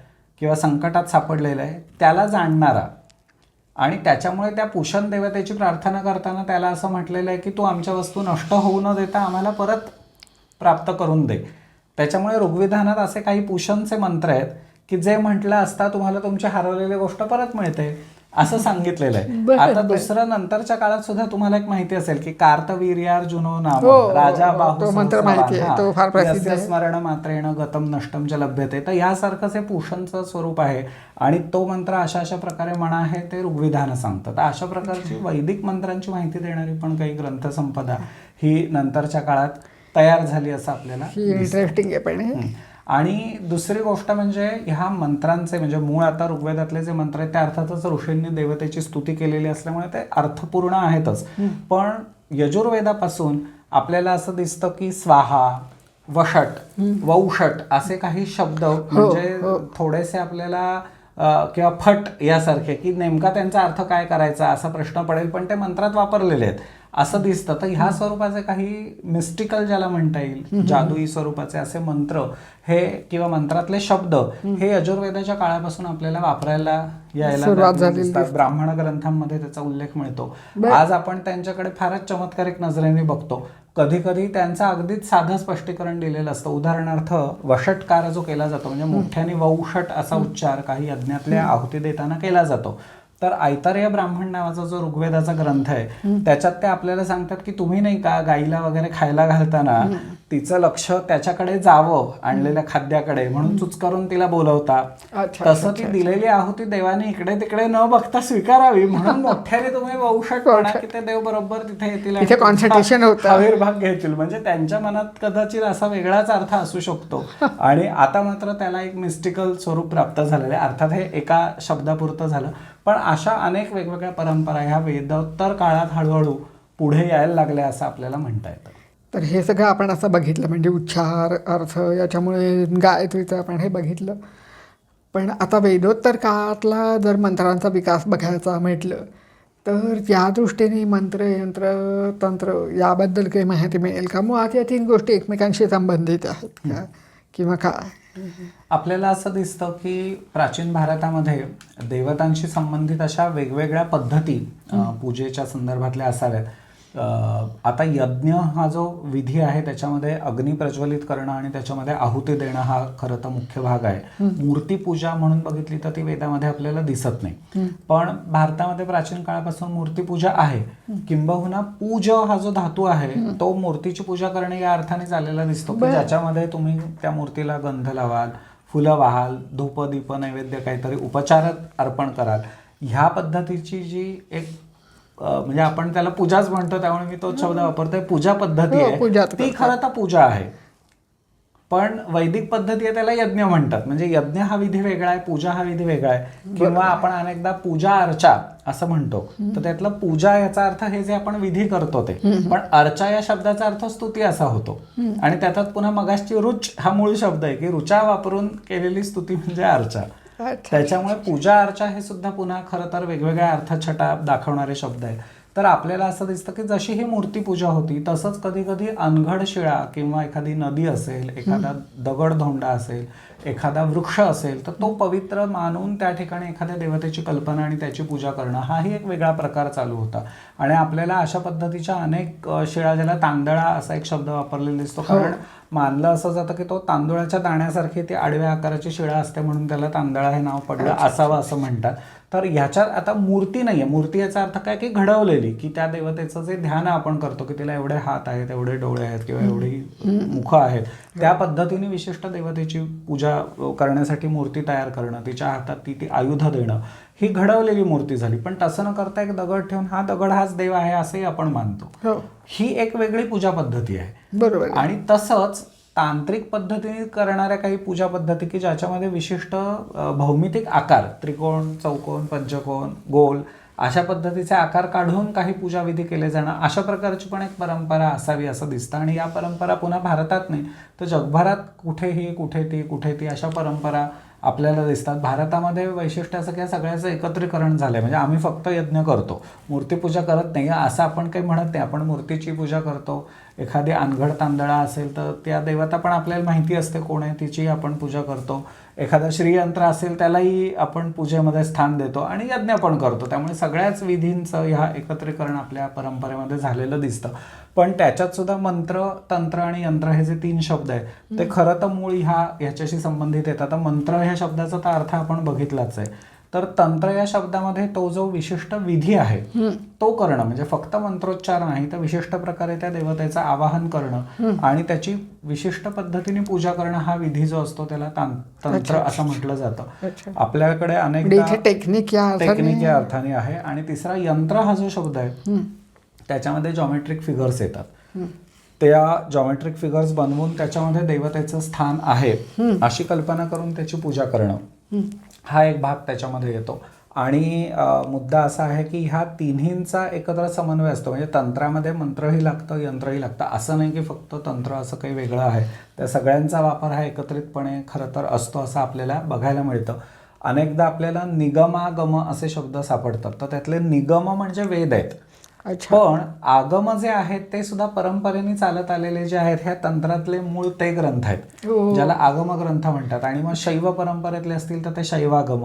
किंवा संकटात सापडलेलं आहे त्याला जाणणारा. आणि त्याच्यामुळे त्या पुषण देवतेची प्रार्थना करताना त्याला असं म्हटलेलं आहे की तू आमच्या वस्तू नष्ट होऊ न देता आम्हाला परत प्राप्त करून दे. त्याच्यामुळे ऋग्विधानात असे काही पुषणचे मंत्र आहेत की जे म्हटलं असता तुम्हाला तुमची हरवलेली गोष्ट परत मिळते असं सांगितलेलं आहे. आता दुसरं नंतरच्या काळात सुद्धा तुम्हाला एक माहिती असेल की कार्तवीर्यार्जुनो नाम राजा बाहू स्मरण मात्रेण गतम नष्टम च लभ्यते. तर यासारखंच हे पुषणचं स्वरूप आहे आणि तो मंत्र अशा अशा प्रकारे म्हणा आहे ते ऋग्विधान सांगतं. तर अशा प्रकारची वैदिक मंत्रांची माहिती देणारी पण काही ग्रंथसंपदा ही नंतरच्या काळात तयार झाली असं आपल्याला इंटरेस्टिंग आहे. पण आणि दुसरी गोष्ट म्हणजे ह्या मंत्रांचे म्हणजे मूळ आता ऋग्वेदातले जे मंत्र आहेत त्या अर्थातच ऋषींनी देवतेची स्तुती केलेली असल्यामुळे ते अर्थपूर्ण आहेतच. पण यजुर्वेदापासून आपल्याला असं दिसतं की स्वाहा, वषट, वौषट असे काही शब्द म्हणजे थोडेसे आपल्याला किंवा फट यासारखे की नेमका त्यांचा अर्थ काय करायचा असा प्रश्न पडेल, पण ते मंत्रात वापरलेले आहेत असं दिसतं. तर ह्या स्वरूपाचे काही मिस्टिकल ज्याला म्हणता येईल जादुई स्वरूपाचे असे मंत्र हे किंवा मंत्रातले शब्द हे यजुर्वेदाच्या काळापासून आपल्याला वापरायला यायला दिसतात. ब्राह्मण ग्रंथांमध्ये त्याचा उल्लेख मिळतो. आज आपण त्यांच्याकडे फारच चमत्कारिक नजरेने बघतो. कधी कधी त्यांचं अगदीच साधं स्पष्टीकरण दिलेलं असतं. उदाहरणार्थ वषटकार जो केला जातो म्हणजे मोठ्याने वौषट असा उच्चार काही यज्ञातल्या आहुती देताना केला जातो. तर ऐतरेय ब्राह्मण नावाचा जो ऋग्वेदाचा ग्रंथ आहे त्याच्यात ते आपल्याला सांगतात की तुम्ही नाही का गाईला वगैरे खायला घालताना तिचं लक्ष त्याच्याकडे जावं आणलेल्या खाद्याकडे म्हणून चुचकारून तिला बोलवता. तसं ती दिलेली आहुती देवाने इकडे तिकडे न बघता स्वीकारावी म्हणून मोठ्याने तुम्ही वंशट म्हणा की ते देव बरोबर तिथे येतील, कॉन्सन्ट्रेशन होतं, आविर्भाव घेतील. म्हणजे त्यांच्या मनात कदाचित असा वेगळाच अर्थ असू शकतो. आणि आता मात्र त्याला एक मिस्टिकल स्वरूप प्राप्त झालेलं आहे. अर्थात हे एका शब्दापुरतं झालं, पण अशा अनेक वेगवेगळ्या परंपरा ह्या वेदोत्तर काळात हळूहळू पुढे यायला लागल्या असं आपल्याला म्हणता येतं. तर हे सगळं आपण असं बघितलं, म्हणजे उच्चार, अर्थ, याच्यामुळे गायत्रीचं आपण हे बघितलं. पण आता वेदोत्तर काळातला जर मंत्रांचा विकास बघायचा म्हटलं तर या दृष्टीने मंत्र, यंत्र, तंत्र याबद्दल काही माहिती मिळेल का? मुळात या 3 गोष्टी एकमेकांशी संबंधित आहेत का किंवा काय? आपल्याला असं दिसतं की प्राचीन भारतामध्ये देवतांशी संबंधित अशा वेगवेगळ्या पद्धती पूजेच्या संदर्भातल्या असाव्यात. आता यज्ञ हा जो विधी आहे त्याच्यामध्ये अग्नी प्रज्वलित करणं आणि त्याच्यामध्ये आहुती देणं हा खरं तर मुख्य भाग आहे. मूर्तीपूजा म्हणून बघितली तर ती वेदामध्ये आपल्याला दिसत नाही, पण भारतामध्ये प्राचीन काळापासून मूर्तीपूजा आहे. किंबहुना पूज हा जो धातू आहे तो मूर्तीची पूजा करणे या अर्थाने चाललेला दिसतो की ज्याच्यामध्ये तुम्ही त्या मूर्तीला गंध लावाल, फुलं वाहाल, धूप दीप नैवेद्य काहीतरी उपचार अर्पण कराल. ह्या पद्धतीची जी एक म्हणजे आपण त्याला पूजाच म्हणतो त्यामुळे मी तोच शब्द वापरतोय, पूजा पद्धती आहे ती खरं तर पूजा आहे. पण वैदिक पद्धती आहे त्याला यज्ञ म्हणतात. म्हणजे यज्ञ हा विधी वेगळा आहे, पूजा हा विधी वेगळा आहे. किंवा आपण अनेकदा पूजा अर्चा असं म्हणतो, तर त्यातलं पूजा याचा अर्थ हे जे आपण विधी करतो ते, पण अर्चा या शब्दाचा अर्थ स्तुती असा होतो. आणि त्याच्यात पुन्हा मगाशी रुच हा मूळ शब्द आहे की रुचा वापरून केलेली स्तुती म्हणजे अर्चा. त्याच्यामुळे पूजा अर्चा हे सुद्धा पुन्हा खरं तर वेगवेगळ्या अर्थछटा दाखवणारे शब्द आहेत. तर आपल्याला असं दिसतं की जशी ही मूर्तीपूजा होती तसंच कधी कधी अनघड शिळा किंवा एखादी नदी असेल, एखादा दगडधोंडा असेल, एखादा वृक्ष असेल तर तो पवित्र मानून त्या ठिकाणी एखाद्या देवतेची कल्पना आणि त्याची पूजा करणं हाही एक वेगळा प्रकार चालू होता. आणि आपल्याला अशा पद्धतीच्या अनेक शिळा, ज्याला तांदळा असा एक शब्द वापरलेला दिसतो, कारण मानलं असं जातं की तो तांदुळाच्या दाण्यासारखी ती आडव्या आकाराची शिळा असते म्हणून त्याला तांदळा हे नाव पडलं असावं असं म्हणतात. तर ह्याच्यात आता मूर्ती नाहीये. मूर्ती याचा अर्थ काय की घडवलेली, की त्या देवतेचं जे ध्यान आपण करतो की तिला एवढे हात आहेत, एवढे डोळे आहेत किंवा एवढी मुख आहेत, त्या पद्धतीने विशिष्ट देवतेची पूजा करण्यासाठी मूर्ती तयार करणं, तिच्या हातात ती आयुध देणं, ही घडवलेली मूर्ती झाली. पण तसं न करता एक दगड ठेवून हा दगड हाच देव आहे असंही आपण मानतो. ही एक वेगळी पूजा पद्धती आहे. बरोबर. आणि तसंच तांत्रिक पद्धतीने करणाऱ्या काही पूजा पद्धती की ज्याच्यामध्ये विशिष्ट भौमितिक आकार, त्रिकोण, चौकोन, पंचकोन, गोल अशा पद्धतीचे आकार काढून काही पूजाविधी केले जाणं, अशा प्रकारची पण एक परंपरा असावी असं दिसतं. आणि या परंपरा पुन्हा भारतात नाही तर जगभरात कुठे ती अशा परंपरा आपल्याला दिसतात. भारतामध्ये वैशिष्ट्य असं की सगळ्याचं एकत्रीकरण झालंय. म्हणजे आम्ही फक्त यज्ञ करतो, मूर्तीपूजा करत नाही असं आपण काही म्हणत नाही. आपण मूर्तीची पूजा करतो. एखादी अनघड तांदळा असेल तर त्या देवता पण आपल्याला माहिती असते कोण आहे, तिची आपण पूजा करतो. एखादा श्रीयंत्र असेल त्यालाही आपण पूजेमध्ये स्थान देतो आणि यज्ञ पण करतो. त्यामुळे सगळ्याच विधींचं ह्या एकत्रीकरण आपल्या परंपरेमध्ये झालेलं दिसतं. पण त्याच्यात सुद्धा मंत्र, तंत्र आणि यंत्र हे जे 3 शब्द आहेत ते खरं तर मूळ ह्याच्याशी संबंधित येतात. मंत्र ह्या शब्दाचा तर अर्थ आपण बघितलाच आहे. तर तंत्र या शब्दामध्ये तो जो विशिष्ट विधी आहे तो करणं, म्हणजे फक्त मंत्रोच्चार नाही तर विशिष्ट प्रकारे त्या देवतेचं आवाहन करणं आणि त्याची विशिष्ट पद्धतीने पूजा करणं, हा विधी जो असतो त्याला तंत्र असं म्हटलं जातं. आपल्याकडे अनेकदा टेक्निक या अर्थाने आहे. आणि तिसरा यंत्र हा जो शब्द आहे त्याच्यामध्ये जॉमेट्रिक फिगर्स येतात. त्या जॉमेट्रिक फिगर्स बनवून त्याच्यामध्ये देवतेचं स्थान आहे अशी कल्पना करून त्याची पूजा करणं, हा एक भाग त्याच्यामध्ये येतो. आणि मुद्दा असा आहे की ह्या तिन्हींचा एकत्र समन्वय असतो. म्हणजे तंत्रामध्ये मंत्रही लागतं, यंत्रही लागतं. असं नाही की फक्त तंत्र असं काही वेगळं आहे. त्या सगळ्यांचा वापर हा एकत्रितपणे खरं तर असतो असं आपल्याला बघायला मिळतं. अनेकदा आपल्याला निगमागम असे शब्द सापडतात. तर त्यातले निगम म्हणजे वेद आहेत, पण आगम जे आहेत ते सुद्धा परंपरेने चालत आलेले जे आहेत ह्या तंत्रातले मूळ ते ग्रंथ आहेत, ज्याला आगम ग्रंथ म्हणतात. आणि मग शैव परंपरेतले असतील तर ते शैवागम,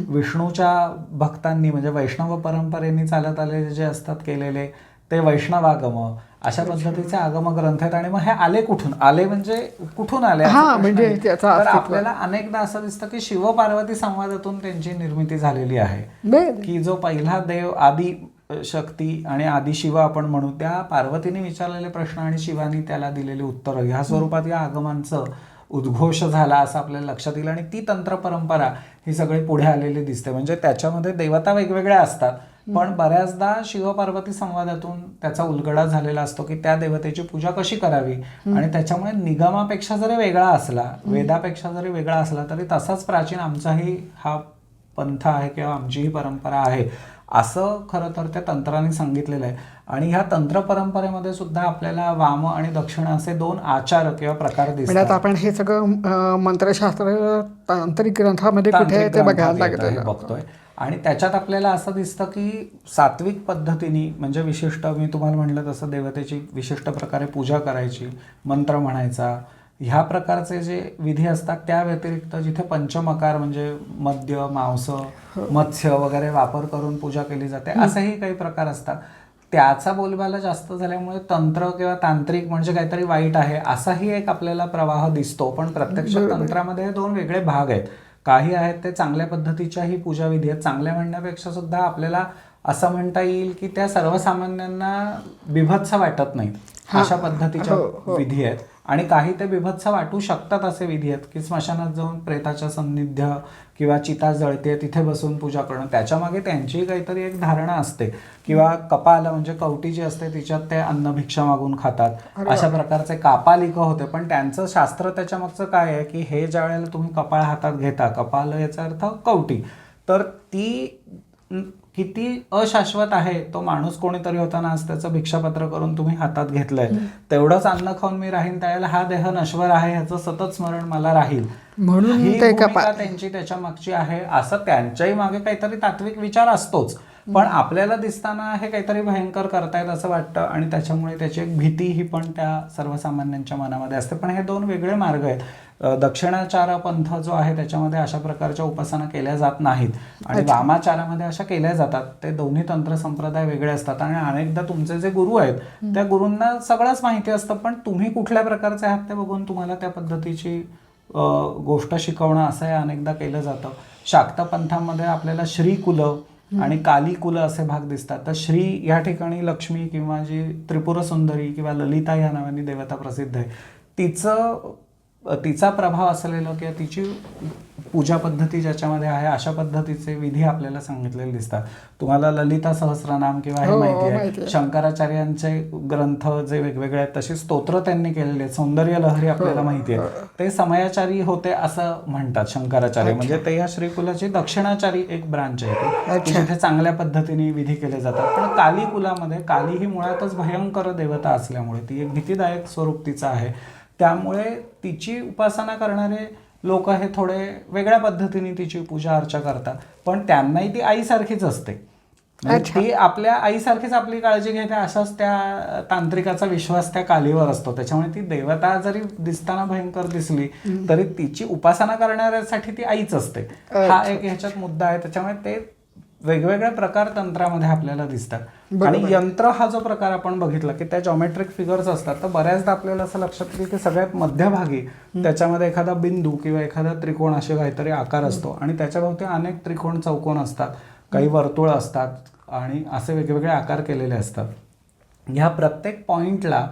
विष्णूच्या भक्तांनी म्हणजे वैष्णव परंपरेने चालत आलेले जे असतात केलेले ते वैष्णवागम अशा पद्धतीचे आगमग्रंथ आहेत. आणि मग हे आले कुठून? आले म्हणजे कुठून आले? म्हणजे त्याचा तर आपल्याला अनेकदा असं दिसतं की शिव पार्वती संवादातून त्यांची निर्मिती झालेली आहे. की जो पहिला देव आदि शक्ती आणि आदि शिव आपण म्हणू, त्या पार्वतीने विचारलेले प्रश्न आणि शिवानी त्याला दिलेली उत्तरं ह्या स्वरूपात या आगमांचं उद्घोष झाला असं आपल्याला लक्षात येईल. आणि ती तंत्र परंपरा ही सगळी पुढे आलेली दिसते. म्हणजे त्याच्यामध्ये देवता वेगवेगळ्या असतात, पण बऱ्याचदा शिवपार्वती संवादातून त्याचा उलगडा झालेला असतो की त्या देवतेची पूजा कशी करावी. आणि त्याच्यामुळे निगमापेक्षा जरी वेगळा असला, वेदापेक्षा जरी वेगळा असला, तरी तसाच प्राचीन आमचाही हा पंथ आहे किंवा आमची ही परंपरा आहे असं खरं तर त्या तंत्राने सांगितलेलं आहे. आणि ह्या तंत्र परंपरेमध्ये सुद्धा आपल्याला वाम आणि दक्षिण असे 2 आचार किंवा प्रकार दिसतात. आपण हे सगळं मंत्रशास्त्र तांत्रिक ग्रंथामध्ये कुठे ते बघायला लागतं बघतोय. आणि त्याच्यात आपल्याला असं दिसतं की सात्विक पद्धतीने, म्हणजे विशिष्ट मी तुम्हाला म्हणलं तसं देवतेची विशिष्ट प्रकारे पूजा करायची, मंत्र म्हणायचा, ह्या प्रकारचे जे विधी असतात त्या व्यतिरिक्त जिथे पंचमकार म्हणजे मद्य, मांस, मत्स्य वगैरे वापर करून पूजा केली जाते असेही काही प्रकार असतात. त्याचा बोलबाला जास्त झाल्यामुळे तंत्र किंवा तांत्रिक म्हणजे काहीतरी वाईट आहे असाही एक आपल्याला प्रवाह दिसतो. पण प्रत्यक्ष तंत्रामध्ये हे 2 वेगळे भाग आहेत. काही आहेत ते चांगल्या पद्धतीच्याही पूजाविधी आहेत. चांगल्या म्हणण्यापेक्षा सुद्धा आपल्याला असं म्हणता येईल की त्या सर्वसामान्यांना बिभत्स वाटत नाहीत अशा पद्धतीच्या विधी आहेत. आणि काही ते बिभत्स वाटू शकतात असे विधी आहेत की स्मशानात जाऊन प्रेताच्या सान्निध्य किंवा चिता जळते तिथे बसून पूजा करणं, त्याच्यामागे त्यांची काहीतरी एक धारणा असते. किंवा कपाल म्हणजे कवटी जी असते तिच्यात ते अन्न भिक्षा मागून खातात, अशा प्रकारचे कापालिक होते. पण त्यांचं शास्त्र त्याच्या मागचं काय आहे की हे ज्या वेळेला तुम्ही कपाळ हातात घेता, कपाल याचा अर्थ कवटी, तर ती किती अशाश्वत आहे. तो माणूस कोणीतरी होता ना, आज त्याचं भिक्षापत्र करून तुम्ही हातात घेतलंय, तेवढंच अन्न खाऊन मी राहीन, त्यावेळेला हा देह नश्वर आहे ह्याचं सतत स्मरण मला राहील, म्हणून ही भूमिका त्यांची त्याच्या मागची आहे. असं त्यांच्याही मागे काहीतरी तात्विक विचार असतोच. पण आपल्याला दिसताना हे काहीतरी भयंकर करतायत असं वाटतं आणि त्याच्यामुळे त्याची एक भीती ही पण त्या सर्वसामान्यांच्या मनामध्ये असते. पण हे 2 वेगळे मार्ग आहेत. दक्षिणाचार पंथ जो आहे त्याच्यामध्ये अशा प्रकारच्या उपासना केल्या जात नाहीत आणि वामाचारामध्ये अशा केल्या जातात. ते दोन्ही तंत्र संप्रदाय वेगळे असतात. आणि अनेकदा तुमचे जे गुरु आहेत त्या गुरूंना सगळंच माहिती असतं, पण तुम्ही कुठल्या प्रकारचे आहात ते बघून तुम्हाला त्या पद्धतीची गोष्ट शिकवणं असं अनेकदा केलं जातं. शाक्त पंथामध्ये आपल्याला श्रीकुल आणि कालीकुल असे भाग दिसतात. तर श्री या ठिकाणी लक्ष्मी किंवा जी त्रिपुर सुंदरी किंवा ललिता या नावाने देवता प्रसिद्ध आहे, तिचा प्रभाव असलेलं किंवा तिची पूजा पद्धती ज्याच्यामध्ये आहे अशा पद्धतीचे विधी आपल्याला सांगितलेले दिसतात. तुम्हाला ललिता सहस्रनाम किंवा हे माहिती आहे. शंकराचार्यांचे ग्रंथ जे वेगवेगळे आहेत, तशी स्तोत्र त्यांनी केलेले आहेत. सौंदर्य लहरी आपल्याला माहिती आहे, ते समयाचारी होते असं म्हणतात शंकराचार्य. म्हणजे ते या श्रीकुलाची दक्षिणाचारी एक ब्रांच आहे की जिथे चांगल्या पद्धतीने विधी केले जातात. पण काली कुलामध्ये, काली ही मुळातच भयंकर देवता असल्यामुळे ती एक भीतीदायक स्वरूप तिचं आहे. त्यामुळे तिची उपासना करणारे लोक हे थोडे वेगळ्या पद्धतीने तिची पूजा अर्चा करतात. पण त्यांनाही ती आईसारखीच असते. ती आपल्या आईसारखीच आपली काळजी घेते असाच त्या तांत्रिकाचा विश्वास त्या कालीवर असतो. त्याच्यामुळे ती देवता जरी दिसताना भयंकर दिसली तरी तिची उपासना करणाऱ्यासाठी ती आईच असते. हा एक ह्याच्यात मुद्दा आहे. त्याच्यामुळे ते वेगवेगळ्या प्रकार तंत्रामध्ये आपल्याला दिसतात. आणि यंत्र हा जो प्रकार आपण बघितला की त्या जॉमेट्रिक फिगर्स असतात, तर बऱ्याचदा आपल्याला असं लक्षात येईल की सगळ्यात मध्यभागी त्याच्यामध्ये एखादा बिंदू किंवा एखादा त्रिकोण असे काहीतरी आकार असतो आणि त्याच्याभोवती अनेक त्रिकोण चौकोन असतात, काही वर्तुळ असतात आणि असे वेगवेगळे आकार केलेले असतात. ह्या प्रत्येक पॉइंटला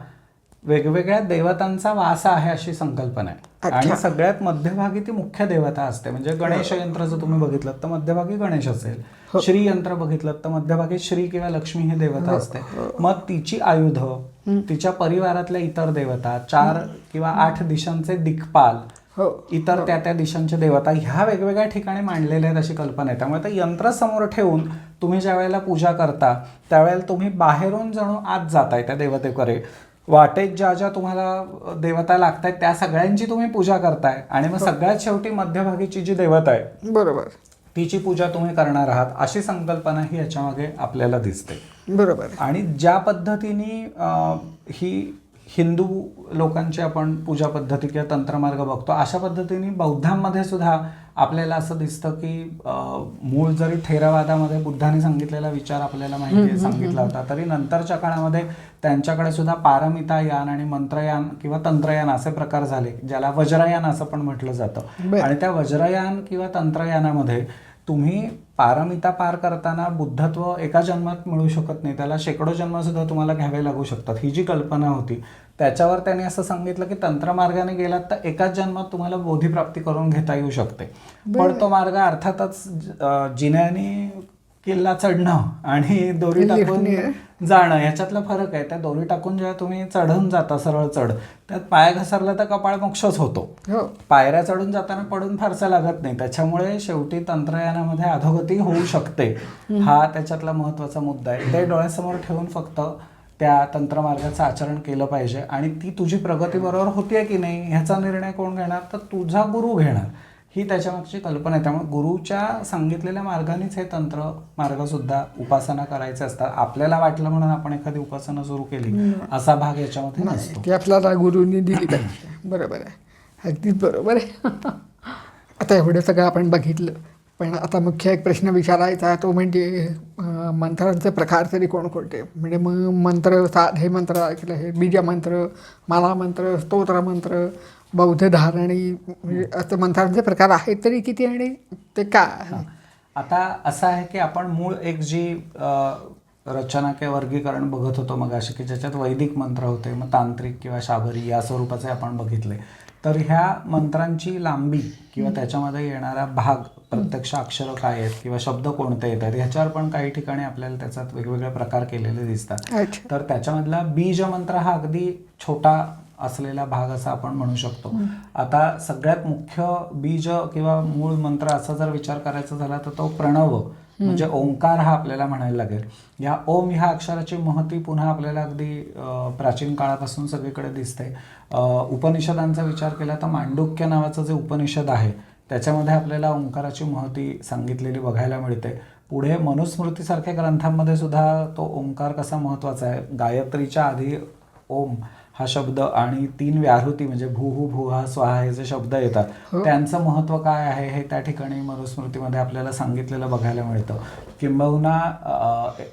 वेगवेगळ्या देवतांचा वास आहे अशी संकल्पना आहे. आणि सगळ्यात मध्यभागी ती मुख्य देवता असते. म्हणजे गणेश यंत्र जर तुम्ही बघितलं तर मध्यभागी गणेश असेल, श्री यंत्र बघितलं तर मध्यभागी श्री किंवा लक्ष्मी ही देवता असते. मग तिची आयुध, तिच्या परिवारातल्या इतर देवता, 4 किंवा 8 दिशांचे दिक्पाल, इतर त्या दिशांच्या देवता ह्या वेगवेगळ्या ठिकाणी मांडलेल्या आहेत अशी कल्पना आहे. त्यामुळे ते यंत्र समोर ठेवून तुम्ही ज्या वेळेला पूजा करता त्यावेळेला तुम्ही बाहेरून जणू आत जाताय त्या देवतेकडे. वाटेत ज्या ज्या तुम्हाला देवता लागतायत त्या सगळ्यांची तुम्ही पूजा करताय आणि मग सगळ्यात शेवटी मध्यभागीची जी देवता आहे बरोबर तिची पूजा तुम्ही करणार आहात अशी संकल्पना ही याच्यामागे आपल्याला दिसते. बरोबर. आणि ज्या पद्धतीने हिंदू लोकांची आपण पूजा पद्धती किंवा तंत्रमार्ग बघतो, अशा पद्धतीने बौद्धांमध्ये सुद्धा आपल्याला असं दिसतं की मूळ जरी थेरवादामध्ये बुद्धाने सांगितलेला विचार आपल्याला माहिती सांगितला होता, तरी नंतरच्या काळामध्ये त्यांच्याकडे सुद्धा पारमितायान आणि मंत्रयान किंवा तंत्रयान असे प्रकार झाले, ज्याला वज्रयान असं पण म्हटलं जातं. आणि त्या वज्रयान किंवा तंत्रयानामध्ये तुम्ही पारमिता पार करताना बुद्धत्व एका जन्मात मिळू शकत नाही, त्याला शेकडो जन्म सुद्धा तुम्हाला घ्यावे लागू शकतात, ही जी कल्पना होती. त्याच्यावर त्यांनी असं सांगितलं की तंत्रमार्गाने गेलात तर एकाच जन्मात तुम्हाला बोधीप्राप्ती करून घेता येऊ शकते. पण तो मार्ग अर्थातच जिन्याने किल्ला चढणं आणि दोरी टाकून जाणं याच्यातला फरक आहे. त्या दोरी टाकून जेव्हा तुम्ही चढून जाता सरळ चढ, त्यात पाय घसरला तर कपाळ मोक्षच होतो. पायऱ्या चढून जाताना पडून फारसं लागत नाही. त्याच्यामुळे शेवटी तंत्रयानामध्ये अधोगती होऊ शकते, हा त्याच्यातला महत्वाचा मुद्दा आहे. ते डोळ्यासमोर ठेवून फक्त त्या तंत्रमार्गाचं आचरण केलं पाहिजे. आणि ती तुझी प्रगती बरोबर होतीये की नाही ह्याचा निर्णय कोण घेणार, तर तुझा गुरु घेणार, ही त्याच्यामागची कल्पना आहे. त्यामुळे गुरुच्या सांगितलेल्या मार्गानेच हे तंत्र मार्ग सुद्धा उपासना करायचे असतात. आपल्याला वाटलं म्हणून आपण एखादी उपासना सुरू केली असा भाग याच्यामध्ये नसतो. ती आपल्याला गुरुंनी दिली पाहिजे. बरोबर आहे, अगदीच बरोबर आहे. आता एवढं सगळं आपण बघितलं, पण आता मुख्य एक प्रश्न विचारायचा तो म्हणजे मंत्रांचे प्रकार तरी कोणकोणते. म्हणजे मग मंत्र, साधे मंत्र ऐकलं, हे बीजमंत्र, मालामंत्र, स्तोत्रमंत्र, बौद्ध धारणी, म्हणजे असं मंत्रांचे प्रकार आहेत तरी किती आणि ते काय? आता असं आहे की आपण मूळ एक जी रचना किंवा वर्गीकरण बघत होतो मगाशी, की ज्याच्यात वैदिक मंत्र होते, मग तांत्रिक किंवा शाबरी या स्वरूपाचे आपण बघितले. तर ह्या मंत्रांची लांबी किंवा त्याच्यामध्ये येणारा भाग, प्रत्यक्ष अक्षरं काय आहेत किंवा शब्द कोणते येतात ह्याच्यावर पण काही ठिकाणी आपल्याला त्याच्यात वेगवेगळे प्रकार केलेले दिसतात. तर त्याच्यामधला बीज मंत्र हा अगदी छोटा असलेला भाग असा आपण म्हणू शकतो. आता सगळ्यात मुख्य बीज किंवा मूळ मंत्र असा जर विचार करायचा झाला तर तो प्रणव म्हणजे ओंकार हा आपल्याला म्हणायला लागेल. या ओम ह्या अक्षराची महती पुन्हा आपल्याला अगदी प्राचीन काळापासून सगळीकडे दिसते. उपनिषदांचा विचार केला तर मांडुक्य नावाचं जे उपनिषद आहे त्याच्यामध्ये आपल्याला ओंकाराची महती सांगितलेली बघायला मिळते. पुढे मनुस्मृतीसारख्या ग्रंथांमध्ये सुद्धा तो ओंकार कसा महत्त्वाचा आहे. गायत्रीच्या आधी ओम हा शब्द आणि 3 व्याहृती म्हणजे भूहू भुहा स्वाहा हे जे शब्द येतात त्यांचं महत्त्व काय आहे हे त्या ठिकाणी मनुस्मृतीमध्ये आपल्याला सांगितलेलं बघायला मिळतं. किंबहुना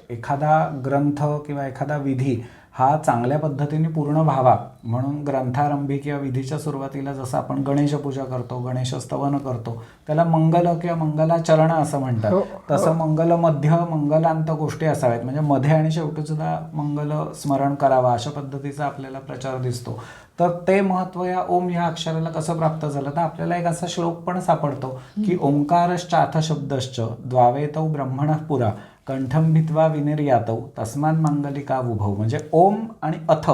एखादा ग्रंथ किंवा एखादा विधी हा चांगल्या पद्धतीने पूर्ण व्हावा म्हणून ग्रंथारंभी किंवा विधीच्या सुरुवातीला जसं आपण गणेशपूजा करतो, गणेश स्तवन करतो, त्याला मंगल किंवा मंगलाचरण असं म्हणतात. तसं मंगल मध्य मंगलांत गोष्टी असाव्यात, म्हणजे मध्ये आणि शेवटी सुद्धा मंगल स्मरण करावा अशा पद्धतीचा आपल्याला प्रचार दिसतो. तर ते महत्त्व या ओम ह्या अक्षराला कसं प्राप्त झालं तर आपल्याला एक असा श्लोक पण सापडतो की ओंकारश्चाथ शब्दश्च द्वावेतौ ब्रह्मणः पुरा कंठम भित्वा विनिर्यातौ तस्मान मांगलिका उभौ. म्हणजे ओम आणि अथ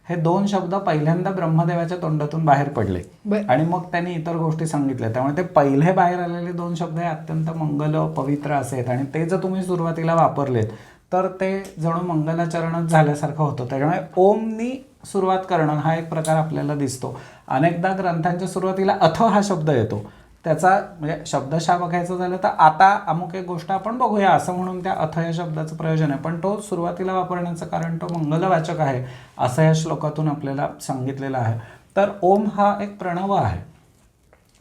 हे 2 शब्द पहिल्यांदा ब्रह्मदेवाच्या तोंडातून बाहेर पडले आणि मग त्यांनी इतर गोष्टी सांगितल्या. त्यामुळे ते पहिले बाहेर आलेले 2 शब्द हे अत्यंत मंगल पवित्र असे आहेत आणि ते जर तुम्ही सुरुवातीला वापरलेत तर ते जणू मंगलाचरणच झाल्यासारखं होतं. त्यामुळे ओमनी सुरुवात करणं हा एक प्रकार आपल्याला दिसतो. अनेकदा ग्रंथांच्या सुरुवातीला अथ हा शब्द येतो, त्याचा म्हणजे शब्दशः बघायचं झालं तर आता अमुक एक गोष्ट आपण बघूया असं म्हणून त्या अथ या शब्दाचं प्रयोजन आहे, पण तो सुरुवातीला वापरण्याचं कारण तो मंगलवाचक आहे असं या श्लोकातून आपल्याला सांगितलेलं आहे. तर ओम हा एक प्रणव आहे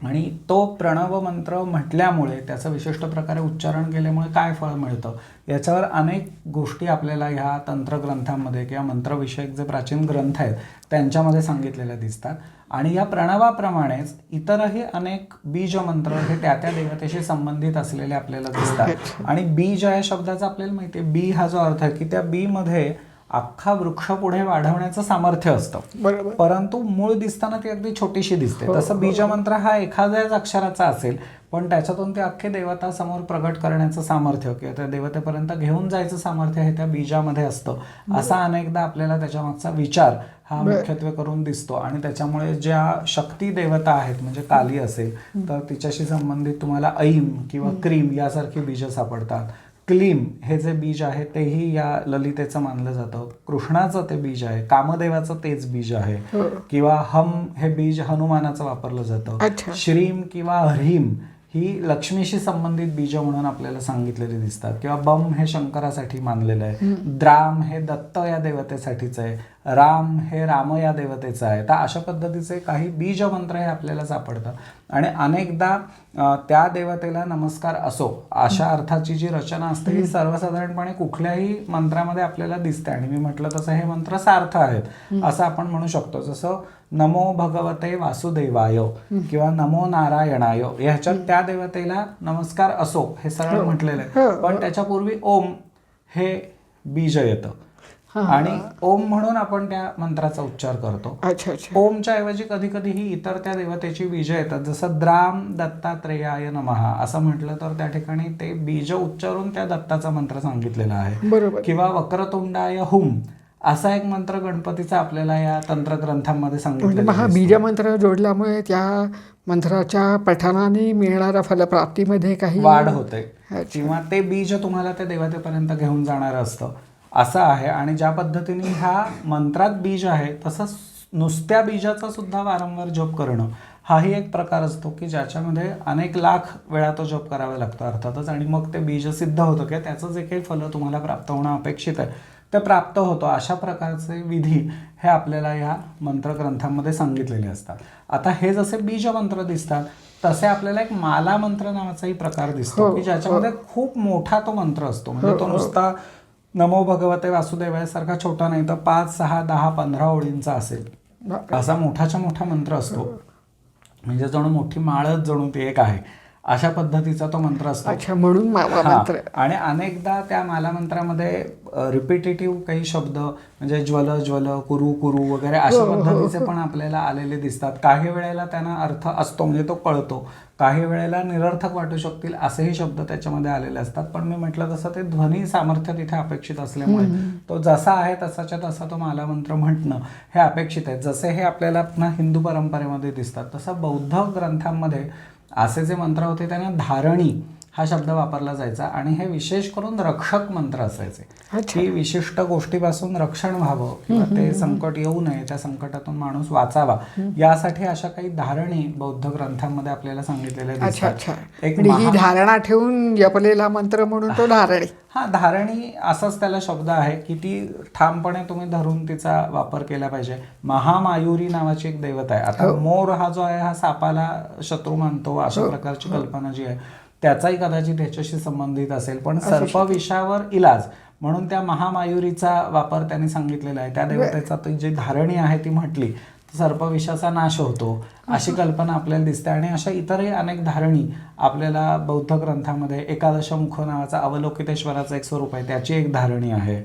आणि तो प्रणव मंत्र म्हटल्यामुळे त्याचं विशिष्ट प्रकारे उच्चारण केल्यामुळे काय फळ मिळतं याच्यावर अनेक गोष्टी आपल्याला ह्या तंत्रग्रंथांमध्ये किंवा मंत्रविषयक जे प्राचीन ग्रंथ आहेत त्यांच्यामध्ये सांगितलेल्या दिसतात. आणि या प्रणवाप्रमाणेच इतरही अनेक बीज मंत्र हे त्या त्या देवतेशी संबंधित असलेले आपल्याला दिसतात. आणि बीज या शब्दाचा आपल्याला माहिती आहे, बी हा जो अर्थ आहे की त्या बी मध्ये अख्खा वृक्ष पुढे वाढवण्याचं सामर्थ्य असतं, परंतु मूळ दिसताना ती अगदी छोटीशी दिसते. तसं बीजमंत्र हा एखाद्याच अक्षराचा असेल पण त्याच्यातून ते अख्खे देवता समोर प्रगट करण्याचं सामर्थ्य किंवा त्या देवतेपर्यंत घेऊन जायचं सामर्थ्य हे त्या बीजामध्ये असतं. असा अनेकदा आपल्याला त्याच्यामागचा विचार हा मुख्यत्वे करून दिसतो. आणि त्याच्यामुळे ज्या शक्ती देवता आहेत म्हणजे काली असेल तर तिच्याशी संबंधित तुम्हाला ऐम किंवा क्रीम यासारखी बीज सापडतात. क्लीम हे जे बीज आहे तेही या ललितेचं मानलं जातं. कृष्णाचं ते बीज आहे, कामदेवाचं तेच बीज आहे. किंवा हम हे बीज हनुमानाचं वापरलं जातं. श्रीम किंवा ह्रीम ही लक्ष्मीशी संबंधित बीज म्हणून आपल्याला सांगितलेली दिसतात. किंवा बम हे शंकरासाठी मानलेलं आहे. द्राम हे दत्त या देवतेसाठीच आहे. राम हे राम या देवतेचं आहे. तर अशा पद्धतीचे काही बीज मंत्र हे आपल्याला सापडतात आणि अनेकदा त्या देवतेला नमस्कार असो अशा अर्थाची जी रचना असते ही सर्वसाधारणपणे कुठल्याही मंत्रामध्ये आपल्याला दिसते आणि मी म्हटलं तसं हे मंत्र सार्थ आहेत असं आपण म्हणू शकतो. जसं नमो भगवते वासुदेवाय किंवा नमो नारायणाय ह्याच्यात त्या देवतेला नमस्कार असो हे सरळ म्हटलेलं आहे, पण त्याच्यापूर्वी ओम हे बीज येतं आणि ओम म्हणून आपण त्या मंत्राचा उच्चार करतो. अच्छा अच्छा. ओमच्या ऐवजी कधी कधी ही इतर त्या देवतेची बीज येतात. जसं द्राम दत्तात्रेयाय नमः असं म्हटलं तर त्या ठिकाणी ते बीज उच्चारून त्या दत्ताचा मंत्र सांगितलेला आहे. बरोबर. किंवा वक्रतुंडाय हुम असा एक मंत्र गणपतीचा आपल्याला या तंत्रग्रंथांमध्ये म्हणजे हा बीजमंत्र जोडल्यामुळे त्या मंत्राच्या पठणाने मिळणाऱ्या फलप्राप्तीमध्ये काही वाढ होते किंवा ते बीज तुम्हाला त्या देवतेपर्यंत घेऊन जाणार असतं असं आहे. आणि ज्या पद्धतीने ह्या मंत्रात बीज आहे तसंच नुसत्या बीजाचा सुद्धा वारंवार जप करणं हाही एक प्रकार असतो की ज्याच्यामध्ये अनेक लाख वेळा तो जप करावा लागतो अर्थातच आणि मग ते बीज सिद्ध होतं की त्याचं जे काही फलं तुम्हाला प्राप्त होणं अपेक्षित आहे ते प्राप्त होतं. अशा प्रकारचे विधी हे आपल्याला या मंत्रग्रंथांमध्ये सांगितलेले असतात. आता हे जसे बीज मंत्र दिसतात तसे आपल्याला एक माला मंत्र नावाचाही प्रकार दिसतो की ज्याच्यामध्ये खूप मोठा तो मंत्र असतो. म्हणजे तो नुसता नमो भगवते वासुदेवाय सारखा छोटा नाही तर 5, 6, 10, 15 ओळींचा असेल असा मोठाच्या मोठा मंत्र असतो. म्हणजे जणू मोठी माळच जणू ती एक आहे अशा पद्धतीचा तो मंत्र असतो. अच्छा, म्हणून माला मंत्र. आणि अनेकदा त्या माला मंत्रामध्ये रिपिटेटिव्ह काही शब्द म्हणजे ज्वल ज्वल कुरु कुरु वगैरे अशा पद्धतीचे पण आपल्याला आलेले दिसतात. काही वेळेला त्यांना अर्थ असतो म्हणजे तो कळतो, काही वेळेला निरर्थक वाटू शकतील असेही शब्द त्याच्यामध्ये आलेले असतात. पण मी म्हटलं तसं ते ध्वनी सामर्थ्य तिथे अपेक्षित असल्यामुळे तो जसा आहे तसाच्या तसा तो माला मंत्र म्हटणं हे अपेक्षित आहे. जसे हे आपल्याला पुन्हा हिंदू परंपरेमध्ये दिसतात तसं बौद्ध ग्रंथांमध्ये असे जे मंत्र होते त्यांना धारणी हा शब्द वापरला जायचा आणि हे विशेष करून रक्षक मंत्र असायचे की विशिष्ट गोष्टीपासून रक्षण व्हावं किंवा ते संकट येऊ नये, त्या संकटातून माणूस वाचावा यासाठी अशा काही धारणी बौद्ध ग्रंथांमध्ये आपल्याला सांगितलेल्या दिसतात. एक ही धारणा ठेवून जपलेला मंत्र म्हणून तो धारणी. हा, धारणी असाच त्याला शब्द आहे की ती ठामपणे तुम्ही धरून तिचा वापर केला पाहिजे. महामायुरी नावाची एक देवता आहे. आता मोर हा जो आहे हा सापाला शत्रू मानतो अशा प्रकारची कल्पना जी आहे त्याचाही कदाचित ह्याच्याशी संबंधित असेल. पण सर्पविषावर इलाज म्हणून त्या महामायुरीचा वापर त्यांनी सांगितलेला आहे. त्या देवतेचा ती जी धारणी आहे ती म्हटली तर सर्पविषाचा नाश होतो अशी कल्पना आपल्याला दिसते. आणि अशा इतरही अनेक धारणी आपल्याला बौद्ध ग्रंथामध्ये एकादशमुख नावाचा अवलोकितेश्वराचं एक स्वरूप आहे त्याची एक धारणी आहे.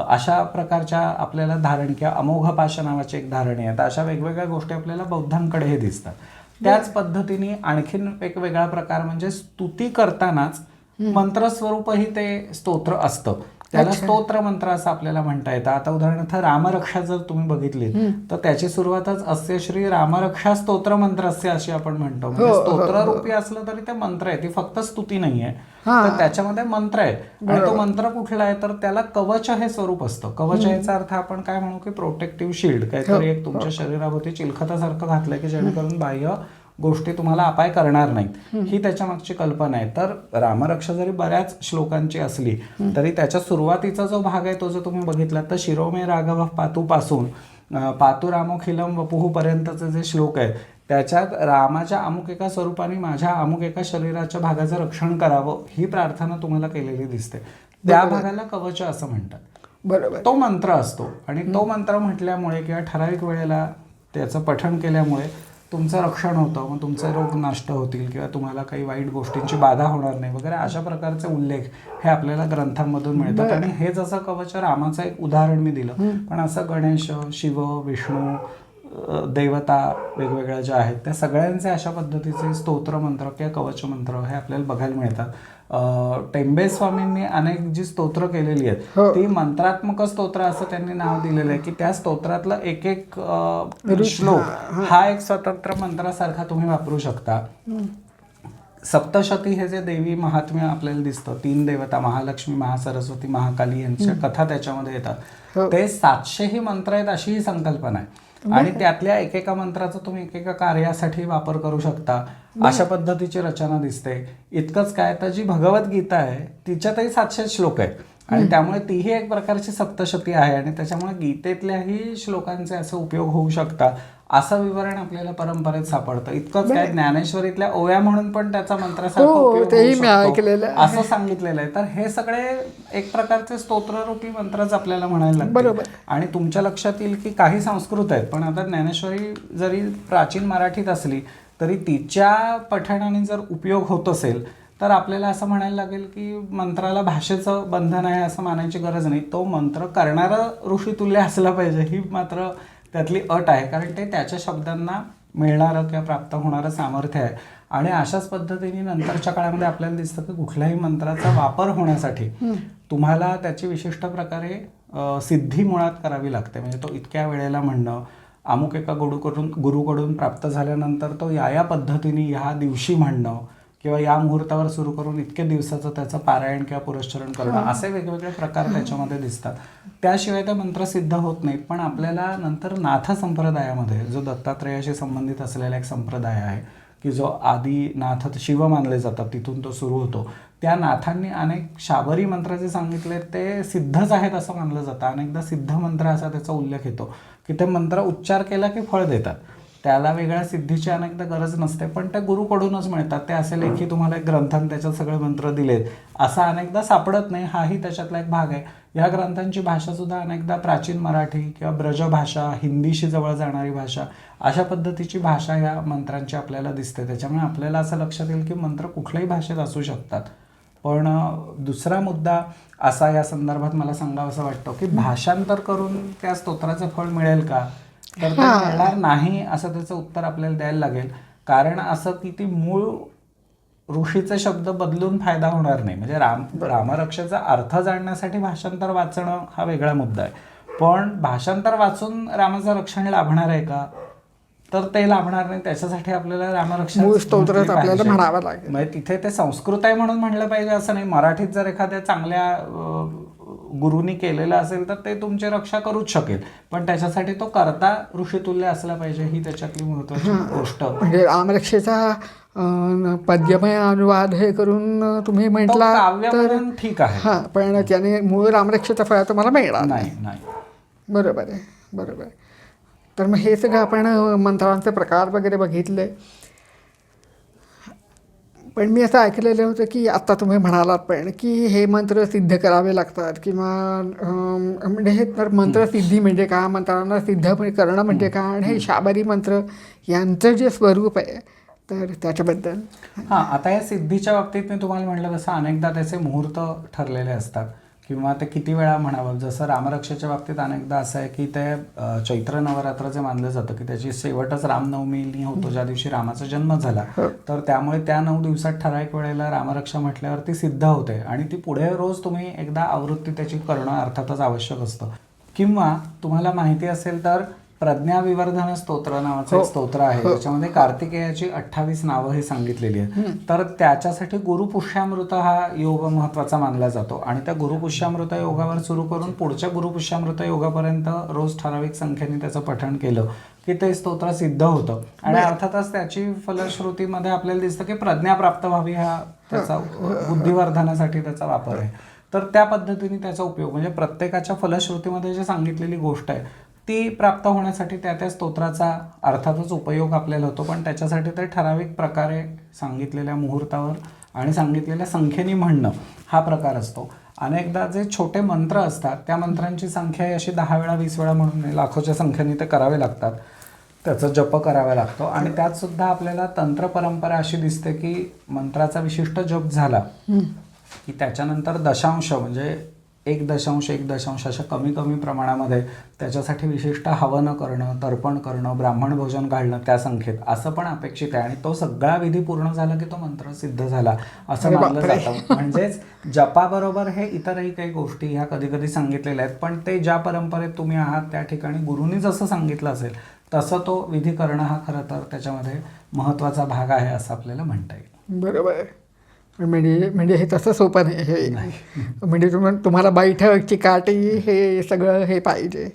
अशा प्रकारच्या आपल्याला धारणी किंवा अमोघ पाश नावाची एक धारणी आहे. तर अशा वेगवेगळ्या गोष्टी आपल्याला बौद्धांकडेही दिसतात. त्याच पद्धतीने आणखीन एक वेगळा प्रकार म्हणजे स्तुती करतानाच मंत्रस्वरूपही ते स्तोत्र असतं. त्याला स्तोत्र मंत्र असं आपल्याला म्हणता येतं. आता उदाहरणार्थ रामरक्षा जर तुम्ही बघितली तर त्याची सुरुवातच अस्य श्री रामरक्षा स्तोत्र मंत्रस्य अशी आपण म्हणतो. म्हणजे स्तोत्ररूपी असलं तरी ते मंत्र आहे, ती फक्त स्तुती नाहीये तर त्याच्यामध्ये मंत्र आहे. आणि तो मंत्र कुठला आहे तर त्याला कवच हे स्वरूप असतं. कवच याचा अर्थ आपण काय म्हणू की प्रोटेक्टिव्ह शिल्ड, काहीतरी एक तुमच्या शरीराभोवती चिलखतासारखं घातलंय की जेणेकरून बाह्य गोष्टी तुम्हाला अपाय करणार नाहीत ही त्याच्या मागची कल्पना आहे. तर रामरक्षा जरी बऱ्याच श्लोकांची असली तरी त्याच्या सुरुवातीचा जो भाग आहे तो जर तुम्ही बघितला तर शिरोमे राघव पातू पासून पातू रामोखिलम वपुहू पर्यंतचे जे श्लोक आहेत त्याच्यात रामाच्या अमुक एका स्वरूपाने माझ्या अमुक एका शरीराच्या भागाचं रक्षण करावं ही प्रार्थना तुम्हाला केलेली दिसते. त्या भागाला कवच असं म्हणतात. बरोबर. तो मंत्र असतो आणि तो मंत्र म्हटल्यामुळे किंवा ठराविक वेळेला त्याचं पठण केल्यामुळे तुमचं रक्षण होतं, मग तुमचे रोग नष्ट होतील किंवा तुम्हाला काही वाईट गोष्टींची बाधा होणार नाही वगैरे अशा प्रकारचे उल्लेख हे आपल्याला ग्रंथांमधून मिळतात. आणि हे जसं कवच रामाचं एक उदाहरण मी दिलं पण असं गणेश, शिव, विष्णू, देवता वेगवेगळ्या ज्या आहेत त्या सगळ्यांचे अशा पद्धतीचे स्तोत्र मंत्र किंवा कवच मंत्र हे आपल्याला बघायला मिळतात. टेंबे स्वामींनी अनेक जी स्तोत्र केलेली आहेत ती मंत्रात्मक स्तोत्र असं त्यांनी नाव दिलेलं आहे की त्या स्तोत्रातला एक एक श्लोक हा एक स्वतंत्र मंत्रासारखा तुम्ही वापरू शकता. सप्तशती हे जे देवी महात्म्य आपल्याला दिसतं, 3 देवता महालक्ष्मी, महासरस्वती, महाकाली यांच्या कथा त्याच्यामध्ये येतात. ते 700 मंत्र आहेत अशी ही संकल्पना आहे आणि त्यातल्या एकेका मंत्राचा तुम्ही एकेका कार्यासाठी वापर करू शकता अशा पद्धतीची रचना दिसते. इतकंच काय तर जी भगवद्गीता आहे तिच्यातही 700 श्लोक आहेत आणि त्यामुळे तीही एक प्रकारची सप्तशती आहे आणि त्याच्यामुळे गीतेतल्याही श्लोकांचे असे उपयोग होऊ शकतात असं विवरण आपल्याला परंपरेत सापडतं. इतकंच काय, ज्ञानेश्वरीतल्या ओव्या म्हणून पण त्याचा मंत्रासारखा उपयोग तेही होऊ मी शकतो ऐकलेलं आहे. असं सांगितलेलं आहे. तर हे सगळे एक प्रकारचे स्तोत्ररूपी मंत्रच आपल्याला म्हणायला लागतील. बरोबर. आणि तुमच्या लक्षात येईल की काही संस्कृत आहेत, पण आता ज्ञानेश्वरी जरी प्राचीन मराठीत असली तरी तिच्या पठणाने जर उपयोग होत असेल तर आपल्याला असं म्हणायला लागेल की मंत्राला भाषेचं बंधन आहे असं मानायची गरज नाही. तो मंत्र करणारं ऋषितुल्य असला पाहिजे ही मात्र त्यातली अट आहे, कारण ते त्याच्या शब्दांना मिळणारं किंवा प्राप्त होणारं सामर्थ्य आहे. आणि अशाच पद्धतीने नंतरच्या काळामध्ये आपल्याला दिसतं की कुठल्याही मंत्राचा वापर होण्यासाठी तुम्हाला त्याची विशिष्ट प्रकारे सिद्धी मुळात करावी लागते. म्हणजे तो इतक्या वेळेला म्हणणं, अमुक एका गुरुकडून प्राप्त झाल्यानंतर तो या पद्धतीने ह्या दिवशी म्हणणं किंवा या मुहूर्तावर सुरू करून इतक्या दिवसाचं त्याचं पारायण किंवा पुरस्चरण करणं, असे वेगवेगळे प्रकार त्याच्यामध्ये दिसतात. त्याशिवाय ते मंत्र सिद्ध होत नाहीत. पण आपल्याला नंतर नाथ संप्रदायामध्ये, जो दत्तात्रेयाशी संबंधित असलेला एक संप्रदाय आहे की जो आदी नाथ शिव मानले जातात, तिथून तो सुरू होतो, त्या नाथांनी अनेक शाबरी मंत्र जे सांगितले ते सिद्धच आहेत असं मानलं जातं. अनेकदा सिद्ध मंत्र असा त्याचा उल्लेख येतो की ते मंत्र उच्चार केला की फळ देतात. त्याला वेगळ्या सिद्धीची अनेकदा गरज नसते, पण ते गुरुकडूनच मिळतात. ते असे लेखी तुम्हाला एक ग्रंथांत त्याच्यात सगळे मंत्र दिलेत असं अनेकदा सापडत नाही. हाही त्याच्यातला एक भाग आहे. या ग्रंथांची भाषासुद्धा अनेकदा प्राचीन मराठी किंवा ब्रजभाषा, हिंदीशी जवळ जाणारी भाषा, अशा पद्धतीची भाषा या मंत्रांची आपल्याला दिसते. त्याच्यामुळे आपल्याला असं लक्षात येईल की मंत्र कुठल्याही भाषेत असू शकतात. पण दुसरा मुद्दा असा या संदर्भात मला सांगावंसं वाटतं की भाषांतर करून त्या स्तोत्राचं फळ मिळेल का, तर ते मिळणार नाही असं त्याचं उत्तर आपल्याला द्यायला लागेल. कारण असं की ती मूळ ऋषीचे शब्द बदलून फायदा होणार नाही. म्हणजे रामरक्षेचा अर्थ जाणण्यासाठी भाषांतर वाचणं हा वेगळा मुद्दा आहे. पण भाषांतर वाचून रामाचं रक्षण लाभणार आहे का, तर ते लाभणार नाही. त्याच्यासाठी आपल्याला रामरक्षण मूळ स्तोत्रच आपल्याला म्हणावं लागेल. म्हणजे तिथे ते संस्कृत आहे म्हणून म्हणलं पाहिजे असं नाही. मराठीत जर एखाद्या चांगल्या गुरुनी केलेलं असेल तर ते तुमची रक्षा करूच शकेल, पण त्याच्यासाठी तो कर्ता ऋषितुल्य असला पाहिजे, ही त्याच्यातली महत्वाची गोष्ट. म्हणजे रामरक्षेचा पद्यमय अनुवाद हे करून तुम्ही म्हटला तर ठीक आहे, हां, पण त्याने मूळ रामरक्षेचा फळ तुम्हाला मिळणार नाही. बरोबर आहे, बरोबर आहे. तर मग हे सगळं आपण मंत्रांचे प्रकार वगैरे बघितले. पण मी असं ऐकलेलं होतं की आत्ता तुम्ही म्हणालात पण की हे मंत्र सिद्ध करावे लागतात किंवा म्हणजे हे तर मंत्रसिद्धी म्हणजे का, मंत्रांना सिद्ध करणं म्हणजे का, आणि हे शाबरी मंत्र यांचं जे स्वरूप आहे तर त्याच्याबद्दल. हां, आता या सिद्धीच्या बाबतीत मी तुम्हाला म्हटलं तसं अनेकदा त्याचे मुहूर्त ठरलेले असतात किंवा ते किती वेळा म्हणावं. जसं रामरक्षेच्या बाबतीत अनेकदा असं आहे की ते चैत्र नवरात्र जे मानलं जातं की त्याची शेवटच रामनवमीनी होतो, ज्या दिवशी रामाचा जन्म झाला. तर त्यामुळे त्या 9 दिवसात ठराविक वेळेला रामरक्षा म्हटल्यावर ती सिद्ध होते आणि ती पुढे रोज तुम्ही एकदा आवृत्ती त्याची करणं अर्थातच आवश्यक असतं. किंवा तुम्हाला माहिती असेल तर प्रज्ञाविवर्धन स्तोत्र नावाचं एक स्तोत्र आहे, ज्याच्यामध्ये कार्तिकेयाची 28 नावं हे सांगितलेली आहेत. तर त्याच्यासाठी गुरुपुष्यामृत हा योग महत्वाचा मानला जातो आणि त्या गुरुपुष्यामृत योगावर सुरू करून पुढच्या गुरुपुष्यामृत योगापर्यंत रोज ठराविक संख्येने त्याचं पठण केलं की ते स्तोत्र सिद्ध होतं. आणि अर्थातच त्याची फलश्रुतीमध्ये आपल्याला दिसतं की प्रज्ञा प्राप्त व्हावी हा त्याचा बुद्धिवर्धनासाठी त्याचा वापर आहे. तर त्या पद्धतीने त्याचा उपयोग, म्हणजे प्रत्येकाच्या फलश्रुतीमध्ये जी सांगितलेली गोष्ट आहे ती प्राप्त होण्यासाठी त्या स्तोत्राचा अर्थातच उपयोग आपल्याला होतो. पण त्याच्यासाठी ते ठराविक प्रकारे सांगितलेल्या मुहूर्तावर आणि सांगितलेल्या संख्येने म्हणणं हा प्रकार असतो. अनेकदा जे छोटे मंत्र असतात त्या मंत्रांची संख्या अशी 10 वेळा 20 वेळा म्हणून नाही, लाखोच्या संख्येने ते करावे लागतात. त्याचा जप करावा लागतो. आणि त्यात सुद्धा आपल्याला तंत्र परंपरा अशी दिसते की मंत्राचा विशिष्ट जप झाला की त्याच्यानंतर दशांश म्हणजे 1.1 अशा कमी कमी प्रमाणामध्ये त्याच्यासाठी विशिष्ट हवन करणं, तर्पण करणं, ब्राह्मण भोजन घालणं त्या संख्येत असं पण अपेक्षित आहे. आणि तो सगळा विधी पूर्ण झाला की तो मंत्र सिद्ध झाला असं मानलं जातं. म्हणजेच जपाबरोबर हे इतरही काही गोष्टी ह्या कधी कधी सांगितलेल्या आहेत, पण ते ज्या परंपरेत तुम्ही आहात त्या ठिकाणी गुरुनी जसं सांगितलं असेल तसं तो विधी करणं हा खरं तर त्याच्यामध्ये महत्त्वाचा भाग आहे असं आपल्याला म्हणता येईल. बरोबर आहे. म्हणजे हे तसं सोपं नाही हे. म्हणजे तुम्हाला बैठक चिकाटी हे सगळं हे पाहिजे.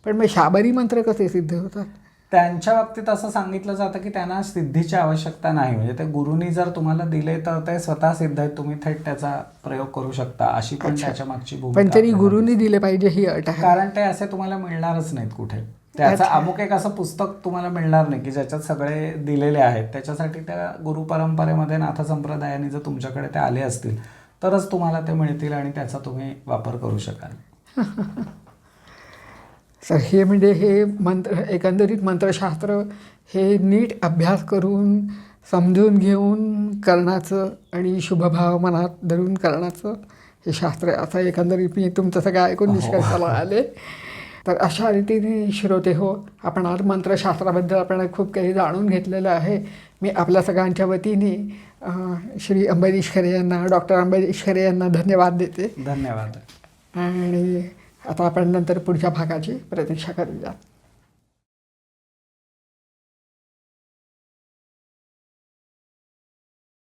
पण मग शाबरी मंत्र कसे सिद्ध होतात? त्यांच्या बाबतीत असं सांगितलं जातं की त्यांना सिद्धीची आवश्यकता नाही, म्हणजे ते गुरुनी जर तुम्हाला दिले तर ते स्वतः सिद्ध आहेत, तुम्ही थेट त्याचा प्रयोग करू शकता, अशी पण त्याच्या मागची भूमिका पण तरी आपल्याला गुरुनी दिले पाहिजे ही अट आहे. कारण ते असे तुम्हाला मिळणारच नाहीत कुठे. त्याचं अमुक एक असं पुस्तक तुम्हाला मिळणार नाही की ज्याच्यात सगळे दिलेले आहेत. त्याच्यासाठी त्या गुरु परंपरेमध्ये नाथ संप्रदायाने जर तुमच्याकडे ते आले असतील तरच तुम्हाला ते मिळतील आणि त्याचा तुम्ही वापर करू शकाल. सर हे म्हणजे हे मंत्र, एकंदरीत मंत्रशास्त्र हे नीट अभ्यास करून समजून घेऊन करण्याचं आणि शुभभाव मनात धरून करण्याचं हे शास्त्र आहे, असं एकंदरीत मी तुमचं सगळं ऐकून निष्कर्षाला आले. तर अशा रीतीने श्रोते हो, आपण आज मंत्रशास्त्राबद्दल आपण खूप काही जाणून घेतलेलं आहे. मी आपल्या सगळ्यांच्या वतीने श्री अंबरीश खरे यांना, डॉक्टर अंबरीश खरे यांना धन्यवाद देते. धन्यवाद. आणि आता आपण नंतर पुढच्या भागाची प्रतीक्षा करूया.